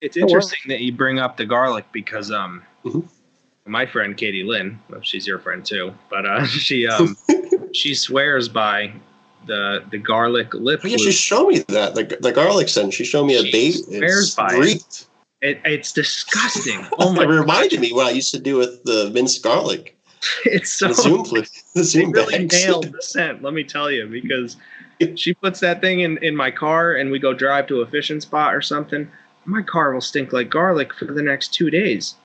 It's interesting that you bring up the garlic because my friend Katie Lynn, well, she's your friend too, but she swears by the garlic lip. Oh, yeah, she showed me that the garlic scent. She showed me a bait. Swears by it. It's disgusting. Oh my! It reminded me what I used to do with the minced garlic. It's so the Zoom really bags. nailed the scent. Let me tell you, because she puts that thing in my car, and we go drive to a fishing spot or something. My car will stink like garlic for the next 2 days.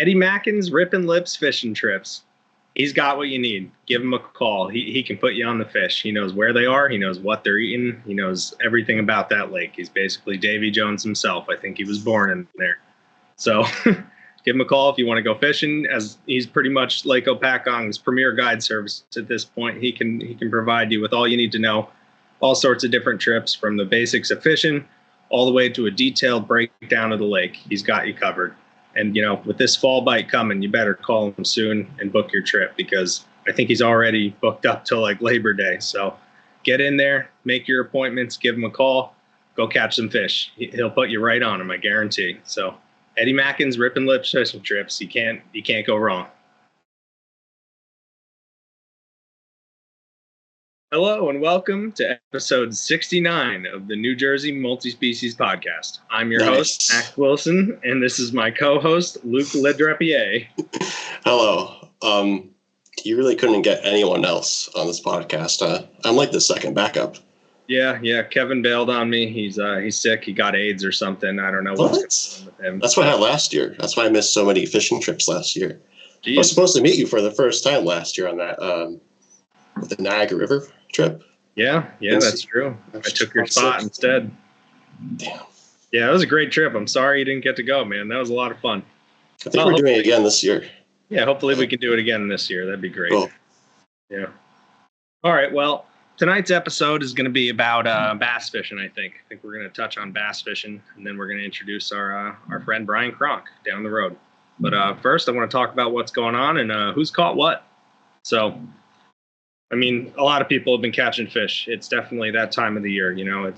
Eddie Mackin's Rippin' Lips Fishing Trips. He's got what you need. Give him a call. He can put you on the fish. He knows where they are. He knows what they're eating. He knows everything about that lake. He's basically Davy Jones himself. I think he was born in there. So give him a call if you want to go fishing, as he's pretty much Lake Opakong's premier guide service at this point. He can provide you with all you need to know, all sorts of different trips, from the basics of fishing all the way to a detailed breakdown of the lake. He's got you covered. And, you know, with this fall bite coming, you better call him soon and book your trip, because I think he's already booked up till like Labor Day. So get in there, make your appointments, give him a call, go catch some fish. He'll put you right on him, I guarantee. So Eddie Mackin's Rippin' Lips Fishing Trips. You can't go wrong. Hello and welcome to episode 69 of the New Jersey Multi-Species Podcast. I'm your host, Max Wilson, and this is my co-host, Luke LeDrappier. Hello. You really couldn't get anyone else on this podcast. I'm like the second backup. Yeah. Kevin bailed on me. He's sick. He got AIDS or something. I don't know what's going on with him. That's what I had last year. That's why I missed so many fishing trips last year. Jeez. I was supposed to meet you for the first time last year on that the Niagara River trip. Yeah, that's true. I took your spot instead. Damn. Yeah, it was a great trip. I'm sorry you didn't get to go, man. That was a lot of fun. I think we're doing it again this year. Yeah, hopefully we can do it again this year. That'd be great. Cool. Yeah. All right, well, tonight's episode is going to be about bass fishing, I think. I think we're going to touch on bass fishing, and then we're going to introduce our friend Brian Cronk down the road. But first, I want to talk about what's going on and who's caught what. So, I mean, a lot of people have been catching fish. It's definitely that time of the year. You know,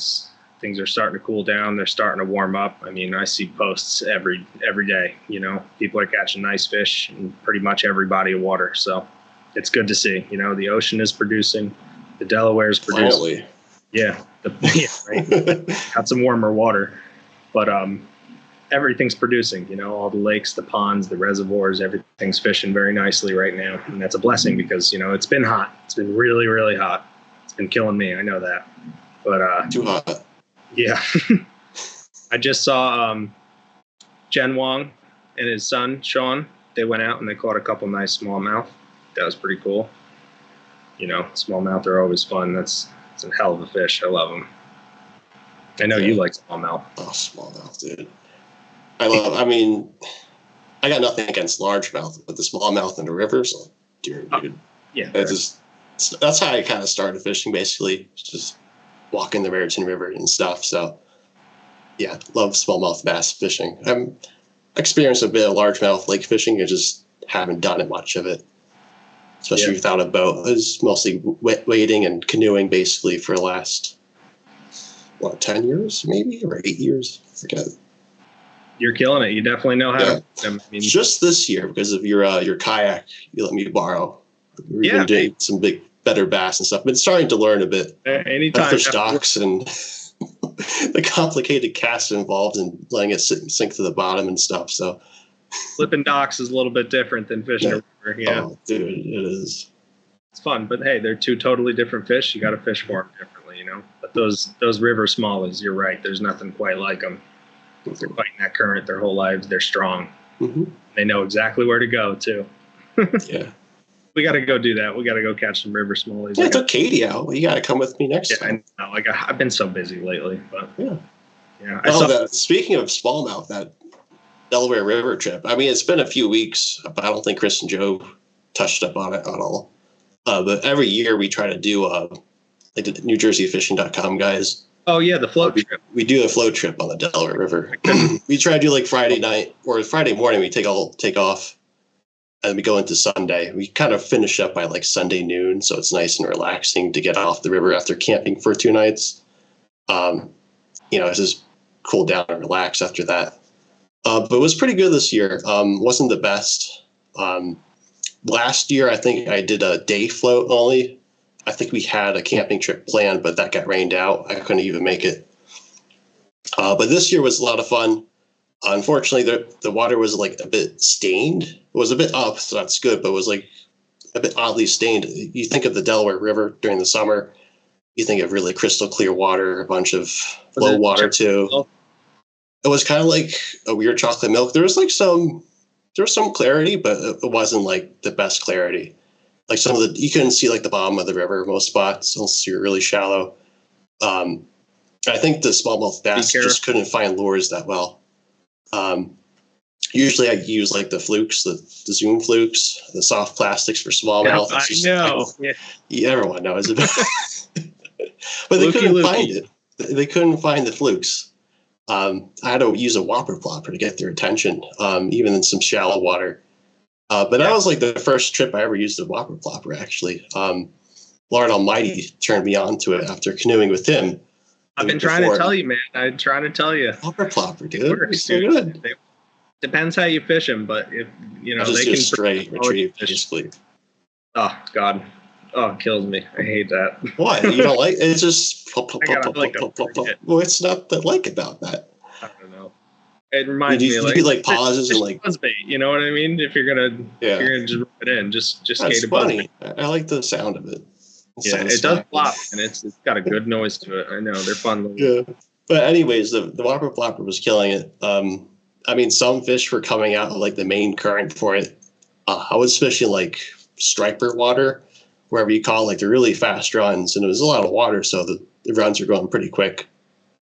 things are starting to cool down. They're starting to warm up. I mean, I see posts every day. You know, people are catching nice fish in pretty much every body of water. So it's good to see. You know, the ocean is producing. The Delaware is producing. Finally. Yeah, right. Got some warmer water, but everything's producing. You know, all the lakes, the ponds, the reservoirs, everything's fishing very nicely right now, and that's a blessing because, you know, it's been hot. It's been really, really hot. It's been killing me. I know that, but too hot. Yeah. I just saw Jen Wong and his son Sean. They went out and they caught a couple nice smallmouth. That was pretty cool. You know, smallmouth are always fun. It's a hell of a fish. I love them. I know you like smallmouth. Oh, smallmouth, dude. I mean, I got nothing against largemouth, but the smallmouth in the rivers, dude. Yeah. That's how I kind of started fishing, basically. Just walking the Raritan River and stuff. So, yeah, love smallmouth bass fishing. I've experienced a bit of largemouth lake fishing. I just haven't done much of it, especially without a boat. I was mostly wading and canoeing, basically, for the last, 10 years, maybe, or 8 years? I forget. You're killing it. You definitely know how to. I mean, just this year, because of your kayak, you let me borrow. We've been doing some better bass and stuff. But starting to learn a bit. Anytime. Fish docks and the complicated casts involved in letting it sit and sink to the bottom and stuff. So flipping docks is a little bit different than fishing a river. Yeah. Oh, dude, it is. It's fun, but hey, they're two totally different fish. You got to fish for them differently, you know. But those river smallies, you're right. There's nothing quite like them. They're fighting that current their whole lives. They're strong. Mm-hmm. They know exactly where to go too. Yeah. We got to go do that. We got to go catch some river smallies. Yeah, I took Katie out. You got to come with me next time. I know. Like I've been so busy lately, but yeah. Speaking of smallmouth, that Delaware River trip. I mean, it's been a few weeks, but I don't think Chris and Joe touched up on it at all. But every year we try to do like the NewJerseyFishing.com guys. Oh yeah, the float trip. We do a float trip on the Delaware River. We try to do like Friday night or Friday morning. We take off, and we go into Sunday. We kind of finish up by like Sunday noon, so it's nice and relaxing to get off the river after camping for 2 nights. It's just cool down and relax after that. But it was pretty good this year. Wasn't the best. Last year, I think I did a day float only. I think we had a camping trip planned, but that got rained out. I couldn't even make it. But this year was a lot of fun. Unfortunately, the water was like a bit stained. It was a bit up, so that's good, but it was like a bit oddly stained. You think of the Delaware River during the summer, you think of really crystal clear water, a bunch of low water too. It was kind of like a weird chocolate milk. There was some clarity, but it wasn't like the best clarity. Like you couldn't see like the bottom of the river most spots unless you're really shallow. I think the smallmouth bass just couldn't find lures that well. Usually I use like the flukes, the Zoom flukes, the soft plastics for smallmouth. Everyone knows about it. But they couldn't find it. They couldn't find the flukes. I had to use a whopper plopper to get their attention, even in some shallow water. But that was like the first trip I ever used a whopper plopper, actually. Lord Almighty turned me on to it after canoeing with him. I've been trying to tell you, man. I'm trying to tell you. Whopper plopper, dude. It works, so good. Depends how you fish them, but if they can straight retrieve, basically. Oh God. Oh, it kills me. I hate that. Why? You don't like it? It's just what's not that like about that? I don't know. It reminds me of like pauses and like buzzbait. You know what I mean? If you're gonna just rip it in, just skate a funny. I like the sound of it. It does flop, and it's got a good noise to it. I know they're fun. Yeah, but anyways, the whopper flopper was killing it. I mean, some fish were coming out of like the main current for it. I was fishing like striper water, wherever you call it, like the really fast runs, and it was a lot of water, so the runs were going pretty quick.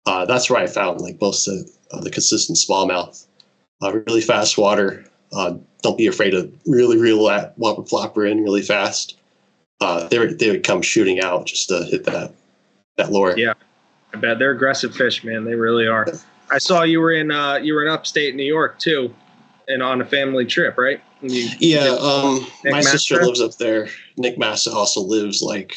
That's where I found like most of the consistent smallmouth. Really fast water. Don't be afraid to really reel that whopper flopper in really fast. They would come shooting out just to hit that lure. Yeah, I bet they're aggressive fish, man. They really are. I saw you were in upstate New York too, and on a family trip, right? My sister lives up there. Nick Massa also lives like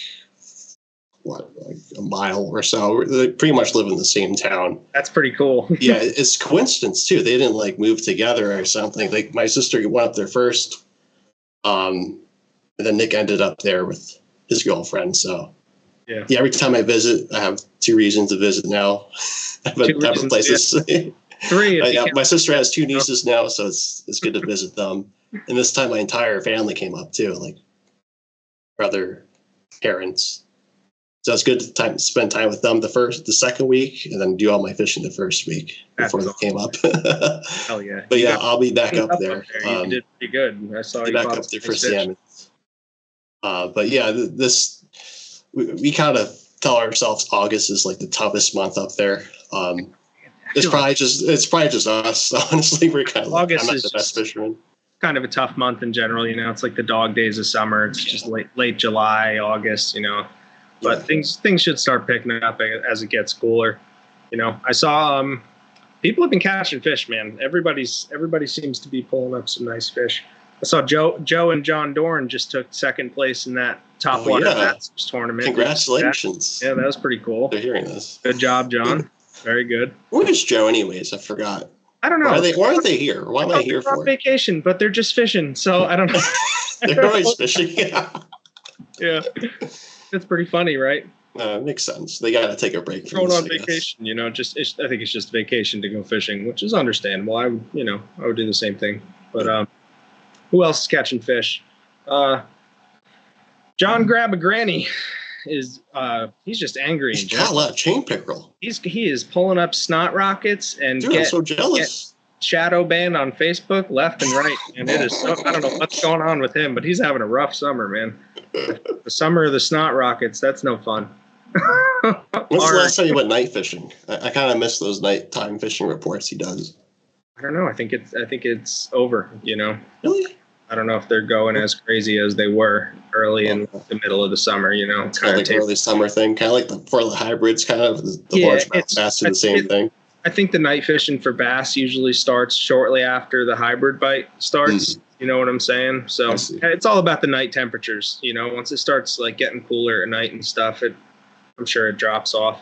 a mile or so. They pretty much live in the same town. That's pretty cool. Yeah, it's coincidence too. They didn't like move together or something. Like my sister went up there first, and then Nick ended up there with his girlfriend. So yeah. Every time I visit, I have 2 reasons to visit now. I have places. Yeah. 3. My sister has 2 nieces now, so it's good to visit them. And this time, my entire family came up too, like brother, parents. So it's good to spend time with them the second week, and then do all my fishing the first week before they came up. Hell yeah! But I'll be back up there. You did pretty good. I saw you back up there for salmon. But yeah, we kind of tell ourselves August is like the toughest month up there. It's probably just us. Honestly, we're kind of I'm not the best fisherman. Kind of a tough month in general. It's like the dog days of summer. It's just late July, August. But things should start picking up as it gets cooler. I saw people have been catching fish, man. Everybody seems to be pulling up some nice fish. I saw Joe and John Dorn just took second place in that top water Masters tournament. Congratulations! Yeah, that was pretty cool. They're hearing this. Good job, John. Very good. Where's Joe, anyways? I forgot. I don't know. Why are they here? Why am I here for? On vacation, but they're just fishing. So I don't know. They're always fishing. Yeah, it's pretty funny, right? Makes sense. They got to take a break from this, on vacation. I think it's just vacation to go fishing, which is understandable. I would do the same thing. But who else is catching fish? John Grab a Granny is he's just angry. He's got a lot of chain pickerel. He is pulling up snot rockets and I'm so jealous. shadow banned on Facebook left and right, and it is so, I don't know what's going on with him, but he's having a rough summer, man. The summer of the snot rockets, that's no fun. When's the last time you went night fishing? I kind of miss those nighttime fishing reports he does. I don't know. I think it's over, you know. Really? I don't know if they're going as crazy as they were early in the middle of the summer, you know. It's kind of like early summer thing, kind of like before the hybrids, kind of the largemouth bass do the same thing. I think the night fishing for bass usually starts shortly after the hybrid bite starts. You know what I'm saying? So it's all about the night temperatures. You know, once it starts like getting cooler at night and stuff, I'm sure it drops off.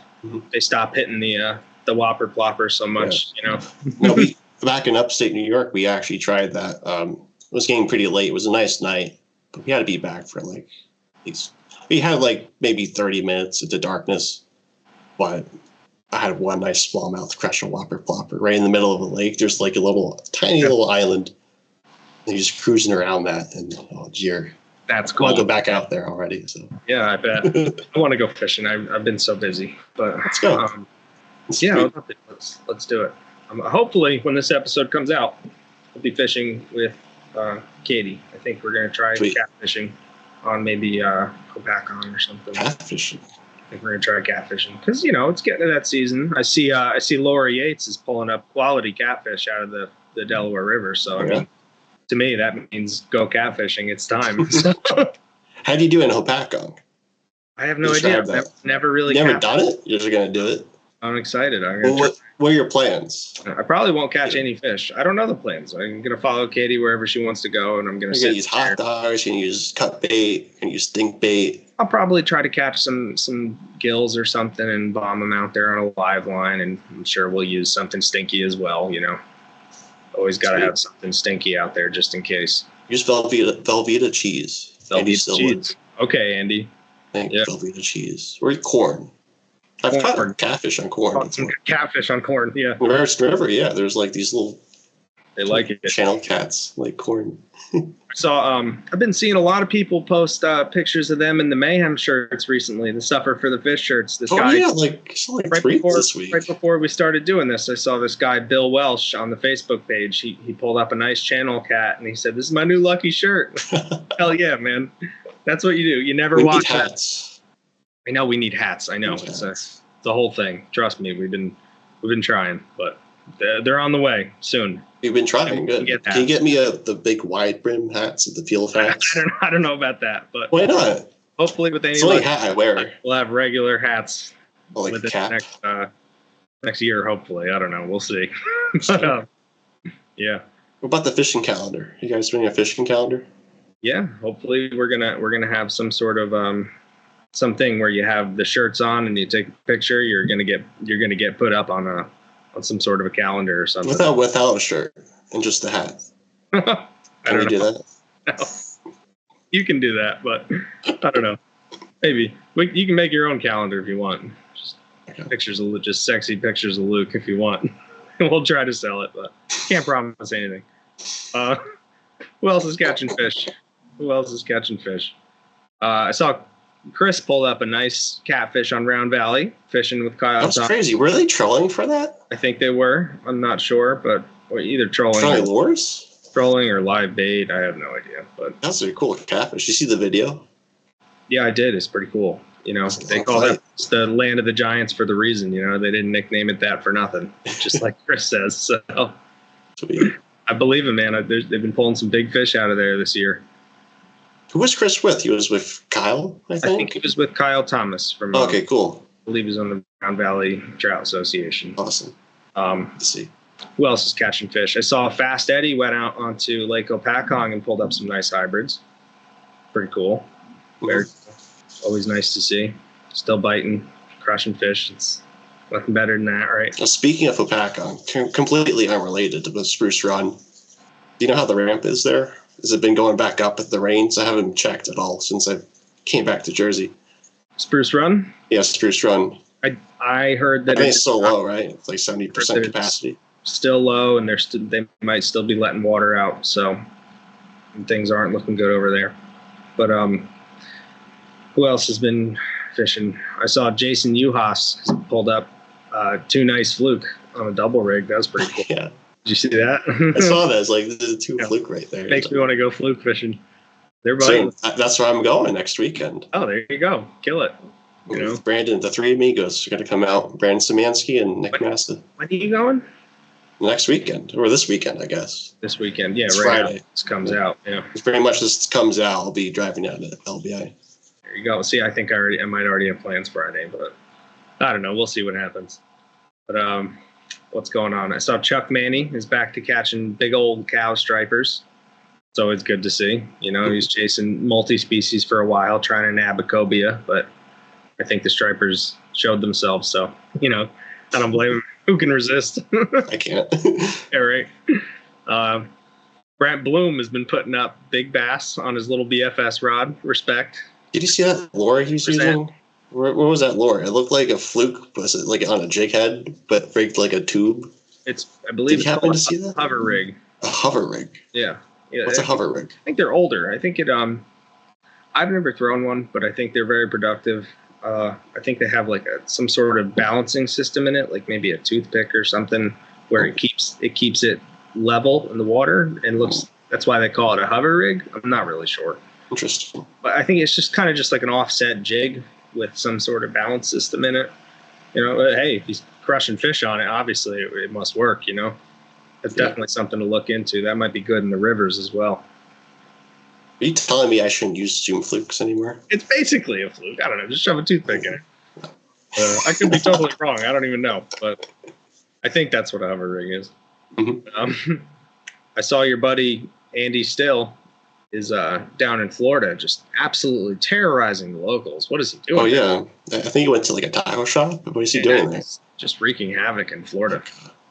They stop hitting the whopper plopper so much. You know. No, back in upstate New York, we actually tried that. It was getting pretty late. It was a nice night, but we had to be back for like at least. We had like maybe 30 minutes into darkness, but I had one nice smallmouth crush a whopper plopper right in the middle of the lake. There's like a tiny little island. And you're just cruising around that, and oh dear, that's cool. I want to go back out there already. So yeah, I bet. I want to go fishing. I've been so busy, but let's go. Yeah, let's do it. Hopefully, when this episode comes out, we'll be fishing with Katie. I think we're gonna try catfishing on maybe Copacon or something. Catfishing. I think we're gonna try catfishing because you know it's getting to that season. I see Laura Yates is pulling up quality catfish out of the Delaware River. So I mean, to me that means go catfishing. It's time. How do you do in Hopakong? I have no idea. I've never really done it. You're just gonna do it. I'm excited. What are your plans? I probably won't catch any fish. I don't know the plans. I'm going to follow Katie wherever she wants to go, and I'm going to use hot dogs. You're going to use cut bait. You're going to use stink bait. I'll probably try to catch some gills or something and bomb them out there on a live line, and I'm sure we'll use something stinky as well, you know. Always got to have something stinky out there just in case. Use Velveeta cheese. Velveeta cheese. Okay, Andy. Velveeta cheese. Or corn. I've caught catfish on corn. Catfish on corn, yeah. Raritan River, yeah. There's like these little channel cats, like corn. So I've been seeing a lot of people post pictures of them in the Mayhem shirts recently, the Suffer for the Fish shirts. This guy, right this week. Right before we started doing this, I saw this guy, Bill Welsh, on the Facebook page. He pulled up a nice channel cat, and he said, "This is my new lucky shirt." Hell yeah, man. That's what you do. You never watch hats. I know we need hats. I know it's the whole thing. Trust me, we've been trying, but they're on the way soon. We've been trying. Good. Can you get me the big wide brim hats, the field hats? I don't know about that, but why not? Hopefully, with any it's only hat I wear. We'll have regular hats like within next year. Hopefully, I don't know. We'll see. But, yeah. What about the fishing calendar? You guys doing a fishing calendar? Yeah. Hopefully, we're gonna have some sort of something where you have the shirts on and you take a picture. You're gonna get put up on some sort of a calendar or something. Without a shirt and just the hat. Can we do that? No. You can do that, but I don't know. Maybe you can make your own calendar if you want. Just pictures of just sexy pictures of Luke if you want. We'll try to sell it, but can't promise anything. Who else is catching fish? I saw Chris pulled up a nice catfish on Round Valley, fishing with Kyle. That's crazy. Were they trolling for that? I think they were. I'm not sure, but either trolling lures? Trolling or live bait. I have no idea. But that's a cool catfish. You see the video? Yeah, I did. It's pretty cool. You know, they call it the land of the giants for the reason. You know, they didn't nickname it that for nothing. Just like Chris says. So sweet. I believe him, man. They've been pulling some big fish out of there this year. Who was Chris with? He was with Kyle, I think he was with Kyle Thomas from. Okay, cool. I believe he's on the Round Valley Trout Association. Awesome. Let's see. Who else is catching fish? I saw Fast Eddie went out onto Lake Opakong and pulled up some nice hybrids. Pretty cool. Very always nice to see. Still biting, crushing fish. It's nothing better than that, right? Well, speaking of Opakong, completely unrelated to the Spruce Run. Do you know how the ramp is there? Has it been going back up with the rains? I haven't checked at all since I came back to Jersey. Spruce Run? Yes, Spruce Run. I heard that it's so low, right? It's like 70% capacity. Still low, and they might still be letting water out, so things aren't looking good over there. But who else has been fishing? I saw Jason Uhas pulled up two nice fluke on a double rig. That was pretty cool. Yeah. Did you see that? I saw that. It's like there's two fluke right there. Makes me want to go fluke fishing. They're biting. That's where I'm going next weekend. Oh, there you go. Kill it. You know, Brandon, the three amigos are going to come out. Brandon Szymanski and Nick Massa. When are you going? Next weekend, or this weekend, I guess. This weekend, yeah. It's right Friday. This comes out. Yeah. It's pretty much this comes out. I'll be driving out to LBI. There you go. See, I think I might already have plans Friday, but I don't know. We'll see what happens. But what's going on? I saw Chuck Manny is back to catching big old cow stripers. It's always good to see. You know, he's chasing multi-species for a while, trying to nab a cobia, but I think the stripers showed themselves. So, you know, I don't blame him. Who can resist? I can't. Yeah, right. Brant Bloom has been putting up big bass on his little BFS rod. Respect. Did you see that lure he was using? What was that lure? It looked like a fluke. Was it like on a jig head, but rigged like a tube? I believe it's called a hover rig. A hover rig? Yeah. What's a hover rig? I think they're older. I think I've never thrown one, but I think they're very productive. I think they have like some sort of balancing system in it, like maybe a toothpick or something, where it keeps it level in the water and looks. That's why they call it a hover rig. I'm not really sure. Interesting. But I think it's just kind of just like an offset jig with some sort of balance system in it. You know, hey, if he's crushing fish on it, obviously it must work. You know, that's definitely something to look into. That might be good in the rivers as well. Are you telling me I shouldn't use Zoom flukes anymore? It's basically a fluke. I don't know. Just shove a toothpick in it. I could be totally wrong. I don't even know. But I think that's what a hover rig is. Mm-hmm. I saw your buddy Andy Still is down in Florida just absolutely terrorizing the locals. What is he doing? Oh, yeah. I think he went to like a taco shop. What is he doing there? Just wreaking havoc in Florida.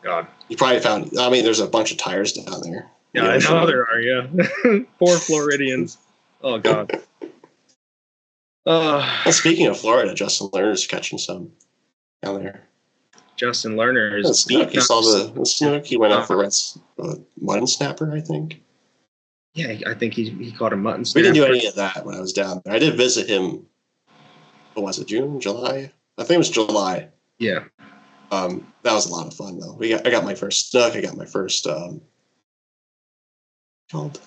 God. You probably there's a bunch of tires down there. Yeah, I know there are, yeah. Poor Floridians. Oh, God. Well, speaking of Florida, Justin Lerner's catching some down there. Justin Lerner is Snook. You saw the snook. He went out for mutton snapper, I think. Yeah, I think he caught a mutton snapper. We didn't do any of that when I was down there. I did visit him. What was it, June, July? I think it was July. Yeah. That was a lot of fun, though. I got my first snook. I got my first called.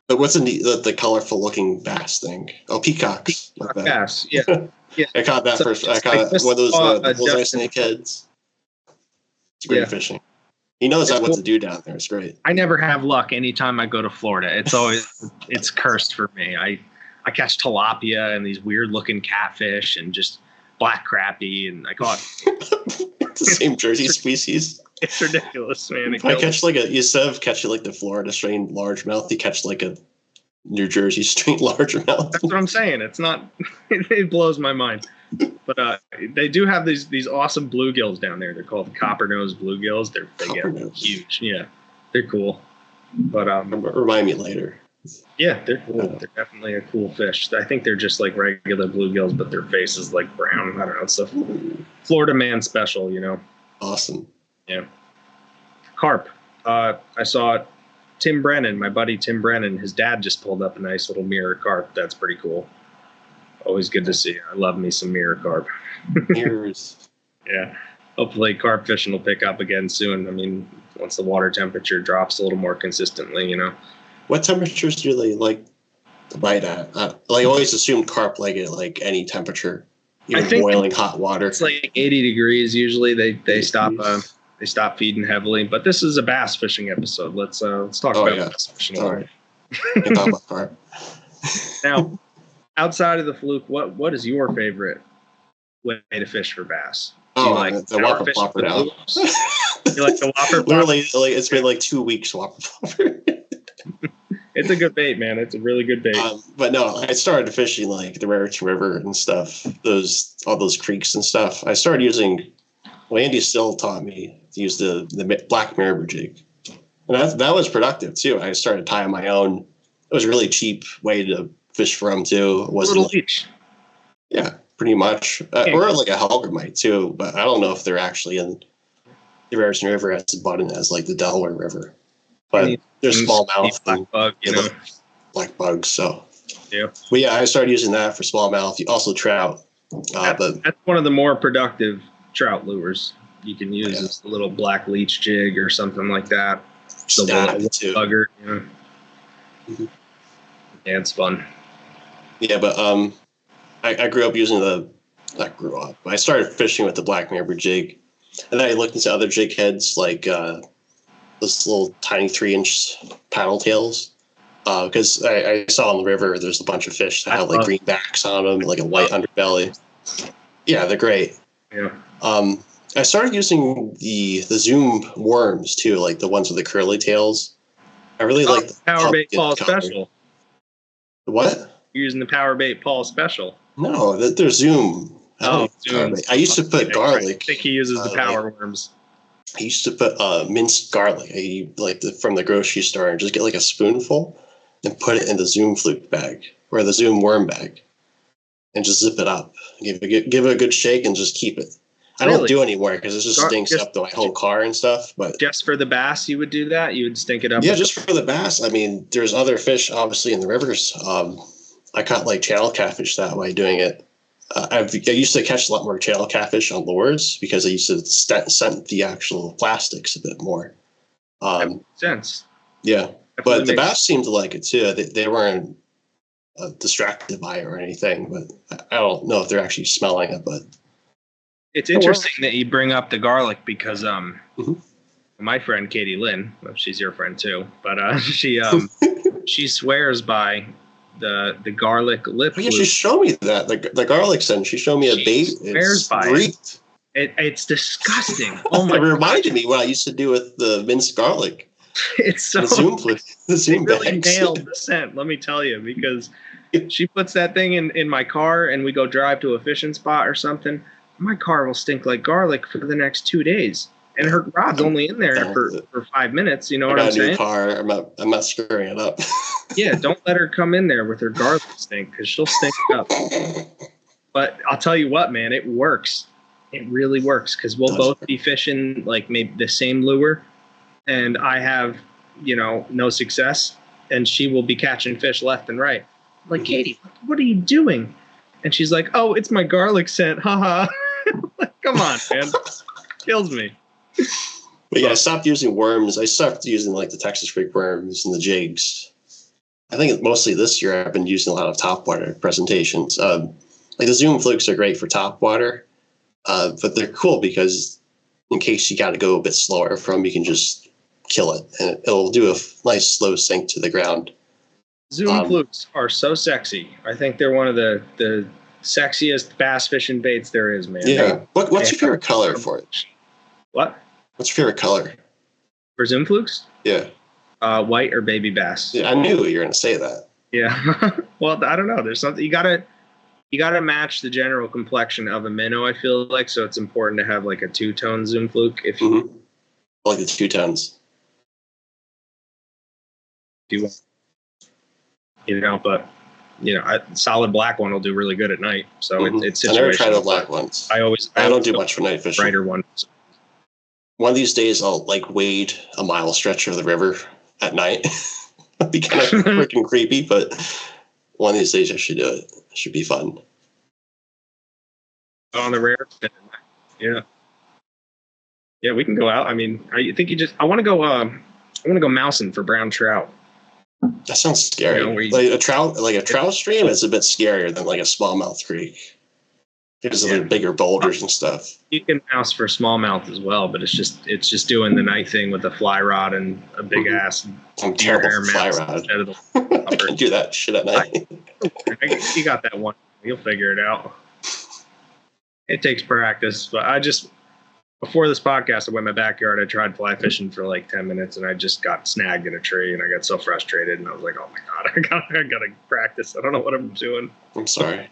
But what's the colorful looking bass thing? Oh, peacocks. Peacock bass. Yeah. Yeah. I caught that first. I caught one of those bullseye snakeheads. It's great fishing. He knows what to do down there. It's great. I never have luck anytime I go to Florida. It's cursed for me. I catch tilapia and these weird looking catfish and just black crappie, and I caught the same Jersey species. It's ridiculous, man. I catch instead of catching like the Florida strain largemouth, you catch like a New Jersey strain largemouth. That's what I'm saying. It's not. It blows my mind. But they do have these awesome bluegills down there. They're called copper-nosed bluegills. They're huge. Yeah, they're cool. But remind me later. Yeah, they're cool. They're definitely a cool fish. I think they're just like regular bluegills, but their face is like brown. I don't know. It's a Florida man special, you know. Awesome. Yeah. Carp. I saw Tim Brennan, my buddy Tim Brennan. His dad just pulled up a nice little mirror carp. That's pretty cool. Always good to see. I love me some mirror carp. Mirrors. Yeah. Hopefully carp fishing will pick up again soon. I mean, once the water temperature drops a little more consistently, you know. What temperatures do they like to bite at? I always assumed carp like it like any temperature, even boiling hot water. It's like 80 degrees usually. They stop feeding heavily. But this is a bass fishing episode. Let's talk about bass fishing. All right. We can talk about carp. Now, outside of the fluke, what is your favorite way to fish for bass? Do you like the Whopper Plopper now. You like the Whopper Plopper? Literally, it's been like 2 weeks Whopper Plopper. It's a good bait, man. It's a really good bait. But no, I started fishing like the Raritan River and stuff. All those creeks and stuff. I started using. Well, Andy Still taught me to use the black marabou jig, and that was productive too. I started tying my own. It was a really cheap way to fish from too. It wasn't a little leech. Yeah, pretty much. Or like a hellgrammite too, but I don't know if they're actually in the Raritan River as abundant as like the Delaware River. But there's smallmouth black bug, black bugs. So yeah. But yeah, I started using that for smallmouth. Also trout. That's one of the more productive trout lures. you can use this little black leech jig or something like that. The too. bugger, you know. Mm-hmm. Yeah, it's fun. Yeah, but I grew up using I started fishing with the black marabou jig, and then I looked into other jig heads like those little tiny 3-inch paddle tails. Because I saw on the river there's a bunch of fish that have like green backs on them, like a white underbelly. Yeah, they're great. Yeah. I started using the Zoom worms too, like the ones with the curly tails. I really like the Power Bait Paul Special. What? You're using the Power Bait Paul Special. No, they're Zoom. Zoom. I used to put garlic. I think he uses the power worms. I used to put minced garlic, from the grocery store, and just get like a spoonful and put it in the Zoom fluke bag or the Zoom worm bag, and just zip it up. Give it a good shake and just keep it. I don't do anymore because it just stinks up my whole car and stuff. But just for the bass, you would do that? You would stink it up? Yeah, just for the bass. I mean, there's other fish obviously in the rivers. I caught like channel catfish that way doing it. I used to catch a lot more channel catfish on lures because I used to scent the actual plastics a bit more. That makes sense. Yeah, but the bass seemed to like it too. They weren't distracted by it or anything, but I don't know if they're actually smelling it. But it's interesting that you bring up the garlic because my friend Katie Lynn, well, she's your friend too, but she swears by the garlic lip. Oh, yeah, she showed me that the garlic scent. She showed me a bait. Swears by it. It's disgusting. Oh my! It reminded me what I used to do with the minced garlic. It's so the Zoom really nailed the scent. Let me tell you, because she puts that thing in my car and we go drive to a fishing spot or something. My car will stink like garlic for the next 2 days. And her rod's only in there for 5 minutes. You know what I'm saying? I got a new car. I'm not screwing it up. Yeah, don't let her come in there with her garlic stink because she'll stink it up. But I'll tell you what, man, it works. It really works because we'll both be fishing like maybe the same lure, and I have, no success, and she will be catching fish left and right. I'm like, Katie, what are you doing? And she's like, oh, it's my garlic scent. Haha. Like, come on, man. Kills me. But yeah, I stopped using worms. I stopped using like the Texas Creek worms and the jigs. I think mostly this year I've been using a lot of topwater presentations. Like the Zoom flukes are great for topwater, but they're cool because in case you got to go a bit slower you can just kill it and it'll do a nice slow sink to the ground. Zoom flukes are so sexy. I think they're one of the sexiest bass fishing baits there is, man. Yeah. What's your favorite color for it? What? What's your favorite color? For Zoom flukes? Yeah. White or baby bass. Yeah, I knew you were going to say that. Yeah. Well, I don't know. There's something you gotta match the general complexion of a minnow, I feel like. So it's important to have like a 2-tone Zoom fluke. If you like the 2 tones. Do but a solid black one will do really good at night. So it's situational. I never tried the black ones. I don't do much for night fishing. Brighter ones. One of these days, I'll like wade a mile stretch of the river at night. It'd be kind of freaking creepy, but one of these days I should do it. It should be fun. On the rare, yeah, we can go out. I mean, I want to go mousing for brown trout. That sounds scary. Like a trout stream is a bit scarier than like a smallmouth creek. There's bigger boulders and stuff. You can mouse for smallmouth as well, but it's just doing the night thing with the fly rod and a big ass. I'm terrible for fly rod. I can do that shit at night. You got that one. You'll figure it out. It takes practice, but before this podcast, I went in my backyard. I tried fly fishing for like 10 minutes, and I just got snagged in a tree, and I got so frustrated, and I was like, "Oh my god, I gotta practice. I don't know what I'm doing." I'm sorry.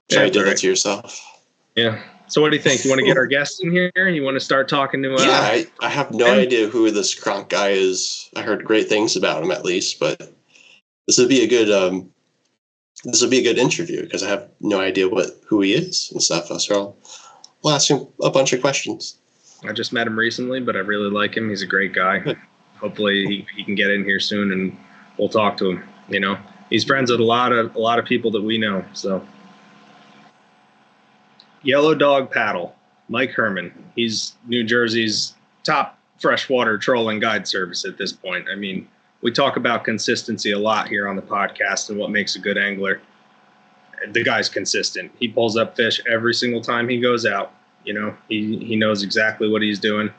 Sorry you did that to yourself. Yeah. So what do you think? You want to get our guests in here? You want to start talking to? Yeah, I have no idea who this Cronk guy is. I heard great things about him, at least, but this would be a good interview because I have no idea who he is and stuff. So I'll ask him a bunch of questions. I just met him recently, but I really like him. He's a great guy. Good. Hopefully he can get in here soon and we'll talk to him. He's friends with a lot of people that we know. So Yellow Dog Paddle. Mike Herman. He's New Jersey's top freshwater trolling guide service at this point. I mean, we talk about consistency a lot here on the podcast and what makes a good angler. The guy's consistent. He pulls up fish every single time he goes out. You know, he knows exactly what he's doing.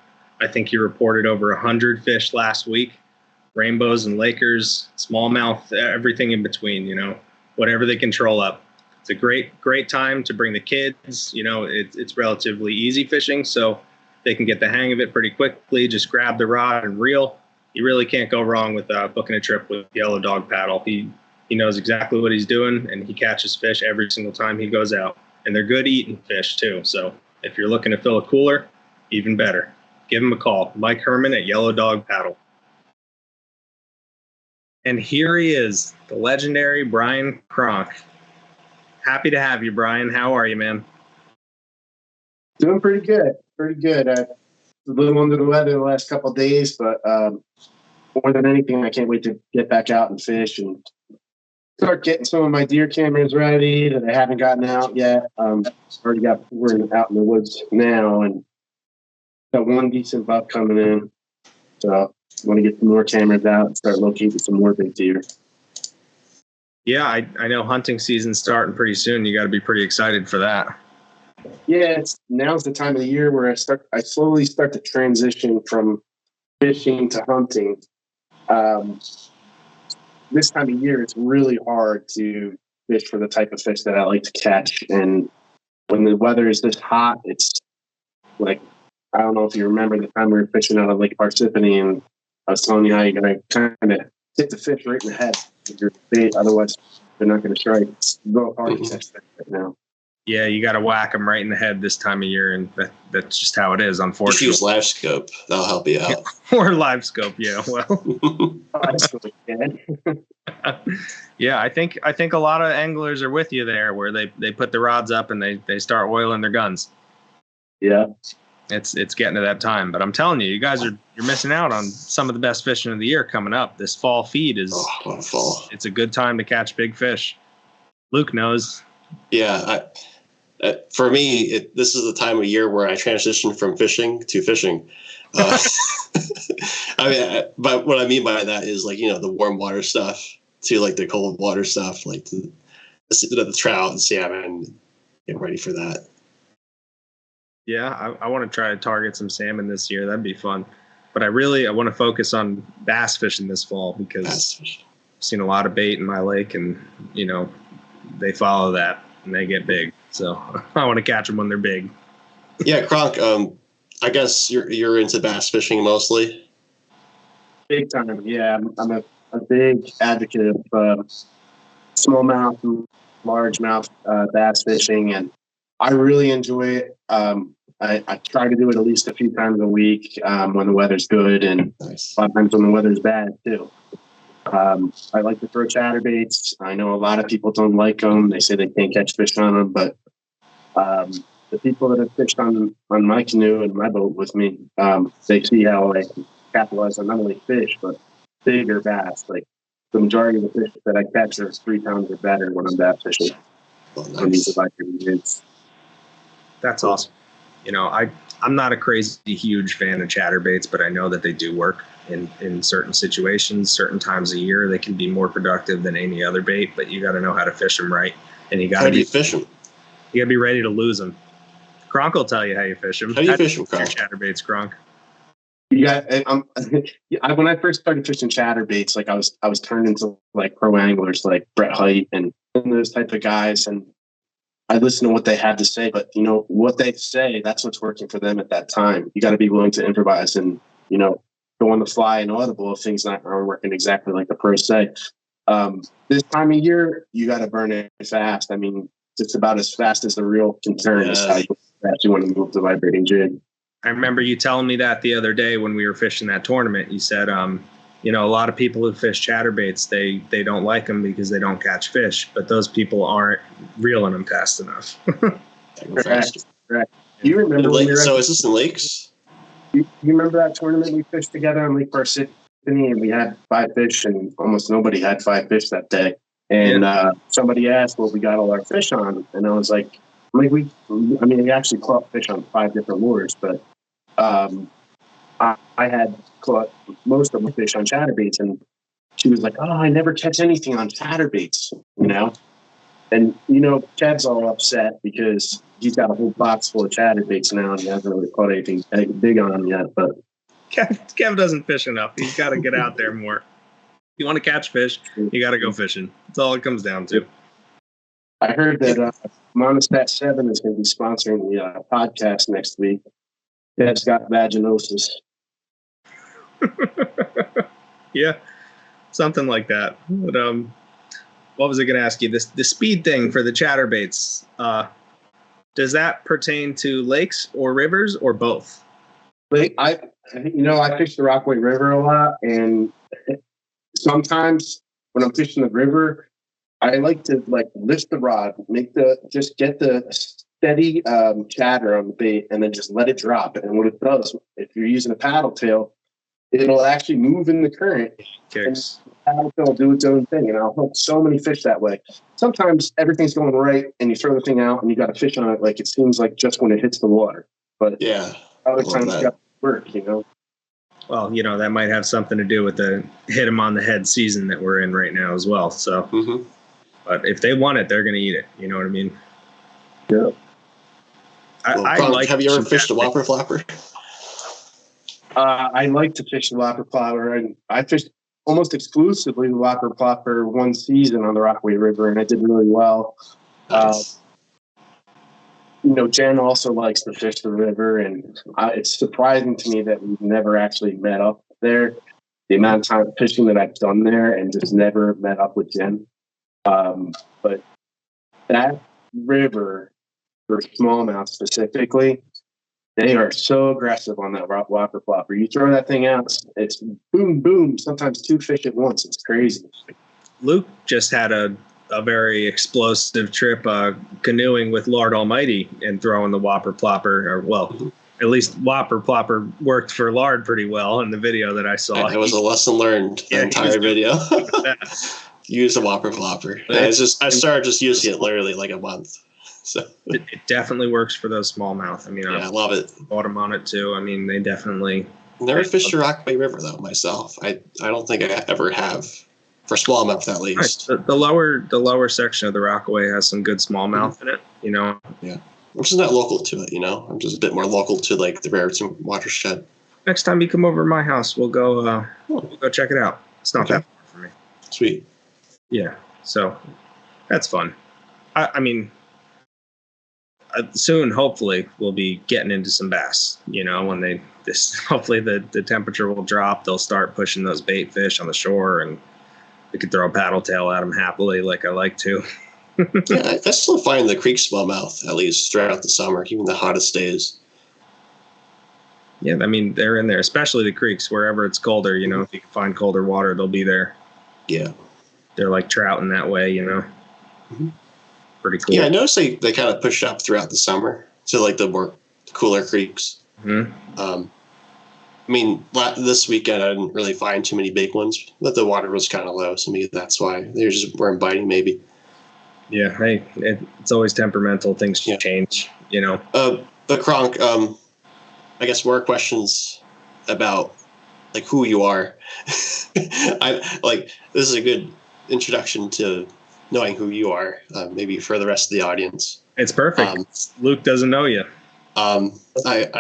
I think he reported over 100 fish last week, rainbows and Lakers, smallmouth, everything in between, you know, whatever they can troll up. It's a great time to bring the kids. You know, it's relatively easy fishing, so they can get the hang of it pretty quickly. Just grab the rod and reel. You really can't go wrong with booking a trip with Yellow Dog Paddle. He knows exactly what he's doing, and he catches fish every single time he goes out. And they're good eating fish, too. So if you're looking to fill a cooler, even better. Give him a call. Mike Herman at Yellow Dog Paddle. And here he is, the legendary Brian Cronk. Happy to have you, Brian. How are you, man? Doing pretty good. Pretty good. A little under the weather the last couple of days, but more than anything, I can't wait to get back out and fish and start getting some of my deer cameras ready that I haven't gotten out yet. We're out in the woods now and got one decent buck coming in. So I want to get some more cameras out and start locating some more big deer. Yeah, I know hunting season's starting pretty soon. You got to be pretty excited for that. Yeah, now's the time of the year where I slowly start to transition from fishing to hunting. This time of year, it's really hard to fish for the type of fish that I like to catch. And when the weather is this hot, it's like, I don't know if you remember the time we were fishing out of Lake Parsippany, and I was telling you how you're going to kind of hit the fish right in the head with your bait. Otherwise, they're not going to strike. It's real hard to catch fish right now. Yeah, you got to whack them right in the head this time of year, and that's just how it is, unfortunately. Just use live scope. That'll help you out. Or live scope, yeah. Well, yeah, I think a lot of anglers are with you there, where they put the rods up and they start oiling their guns. Yeah, it's getting to that time. But I'm telling you, you're missing out on some of the best fishing of the year coming up. This fall feed is it's a good time to catch big fish. Luke knows. Yeah, for me, this is the time of year where I transition from fishing to fishing. I mean, but what I mean by that is, like, you know, the warm water stuff to like the cold water stuff, like the trout and salmon. Get ready for that. Yeah, I want to try to target some salmon this year. That'd be fun. But I want to focus on bass fishing this fall because I've seen a lot of bait in my lake, and you know, they follow that and they get big. So I want to catch them when they're big. Yeah, Cronk. I guess you're into bass fishing mostly. Big time. Yeah, I'm a big advocate of smallmouth and largemouth bass fishing, and I really enjoy it. I try to do it at least a few times a week when the weather's good, and a lot of times when the weather's bad too. I like to throw chatterbaits. I know a lot of people don't like them. They say they can't catch fish on them, but the people that have fished on my canoe and my boat with me, they see how I capitalize on not only fish, but bigger bass. Like the majority of the fish that I catch are 3 pounds or better when I'm bass fishing. Oh, nice. That's awesome. You know, I'm not a crazy huge fan of chatterbaits, but I know that they do work in certain situations, certain times of year. They can be more productive than any other bait, but you got to know how to fish them right, and you got to be fishing. You got to be ready to lose them. Kronk will tell you how you fish them. How do you fish them, Kronk? Chatterbaits, Kronk. Yeah, when I first started fishing chatterbaits, like I was turned into like pro anglers like Brett Hite and those type of guys, and I listen to what they had to say, but you know what they say, that's what's working for them at that time. You got to be willing to improvise and, you know, go on the fly and audible if things aren't working exactly like the pros say. This time of year, you got to burn it fast. I mean, it's about as fast as the reel can turn. Is how you want to move the vibrating jig. I remember you telling me that the other day when we were fishing that tournament. You said, you know, a lot of people who fish chatterbaits, they don't like them because they don't catch fish, but those people aren't reeling them fast enough. Correct. You remember so is this in lakes? You remember that tournament we fished together on Lake Parsippany, and we had 5 fish, and almost nobody had 5 fish that day. And somebody asked what we got all our fish on, and I was like, like we actually caught fish on 5 different lures, but I had caught most of my fish on chatterbaits, and she was like, "Oh, I never catch anything on chatterbaits," And Chad's all upset because he's got a whole box full of chatterbaits now, and he hasn't really caught anything big on them yet. But Kev doesn't fish enough. He's got to get out there more. If you want to catch fish, you got to go fishing. That's all it comes down to. I heard that Monostat 7 is going to be sponsoring the podcast next week. Dad's got vaginosis. Yeah, something like that. But what was I going to ask you? The speed thing for the chatterbaits. Does that pertain to lakes or rivers or both? I fish the Rockaway River a lot, and sometimes when I'm fishing the river, I like to lift the rod, get the steady chatter on the bait, and then just let it drop. And what it does, if you're using a paddle tail, it'll actually move in the current. Kicks. And the paddle tail will do its own thing, and I'll hook so many fish that way. Sometimes everything's going right, and you throw the thing out, and you got a fish on it like it seems like just when it hits the water. But yeah, other times you got to work, Well, that might have something to do with the hit 'em on the head season that we're in right now as well. So, But if they want it, they're going to eat it. You know what I mean? Yeah. Have you ever fished a whopper flapper? I like to fish the whopper flapper, and I fished almost exclusively the whopper flapper one season on the Rockaway River, and I did really well. Nice. Jen also likes to fish the river, and it's surprising to me that we've never actually met up there. The amount of time fishing that I've done there and just never met up with Jen. But that river, for smallmouth specifically, they are so aggressive on that whopper flopper. You throw that thing out, it's boom, boom, sometimes 2 fish at once. It's crazy. Luke just had a very explosive trip canoeing with Lord Almighty and throwing the whopper plopper, at least whopper plopper worked for Lard pretty well in the video that I saw. It was a lesson learned, the entire video. Use a whopper flopper. I started just using it literally like a month. So it definitely works for those smallmouth. I love it. Bought them on it too. They definitely. Never fished the Rockaway River though myself. I don't think I ever have, for smallmouth at least. Right. The lower section of the Rockaway has some good smallmouth in it. Yeah, I'm just not local to it. I'm just a bit more local to the Raritan watershed. Next time you come over to my house, we'll go check it out. It's not that far for me. Sweet. Yeah. So that's fun. Soon, hopefully, we'll be getting into some bass. When hopefully the temperature will drop, they'll start pushing those bait fish on the shore, and we could throw a paddle tail at them happily, like I like to. Yeah, I still find the creek smallmouth, at least throughout the summer, even the hottest days. Yeah, they're in there, especially the creeks, wherever it's colder. If you can find colder water, they'll be there. Yeah, they're like trout in that way. Pretty cool. Yeah, I noticed they kind of push up throughout the summer to the more cooler creeks. This weekend I didn't really find too many big ones, but the water was kind of low, so maybe that's why they just weren't biting. Maybe. Yeah, hey, it's always temperamental. Things change, But Cronk, I guess more questions about who you are. This is a good introduction to knowing who you are, maybe for the rest of the audience. It's perfect. Luke doesn't know you. I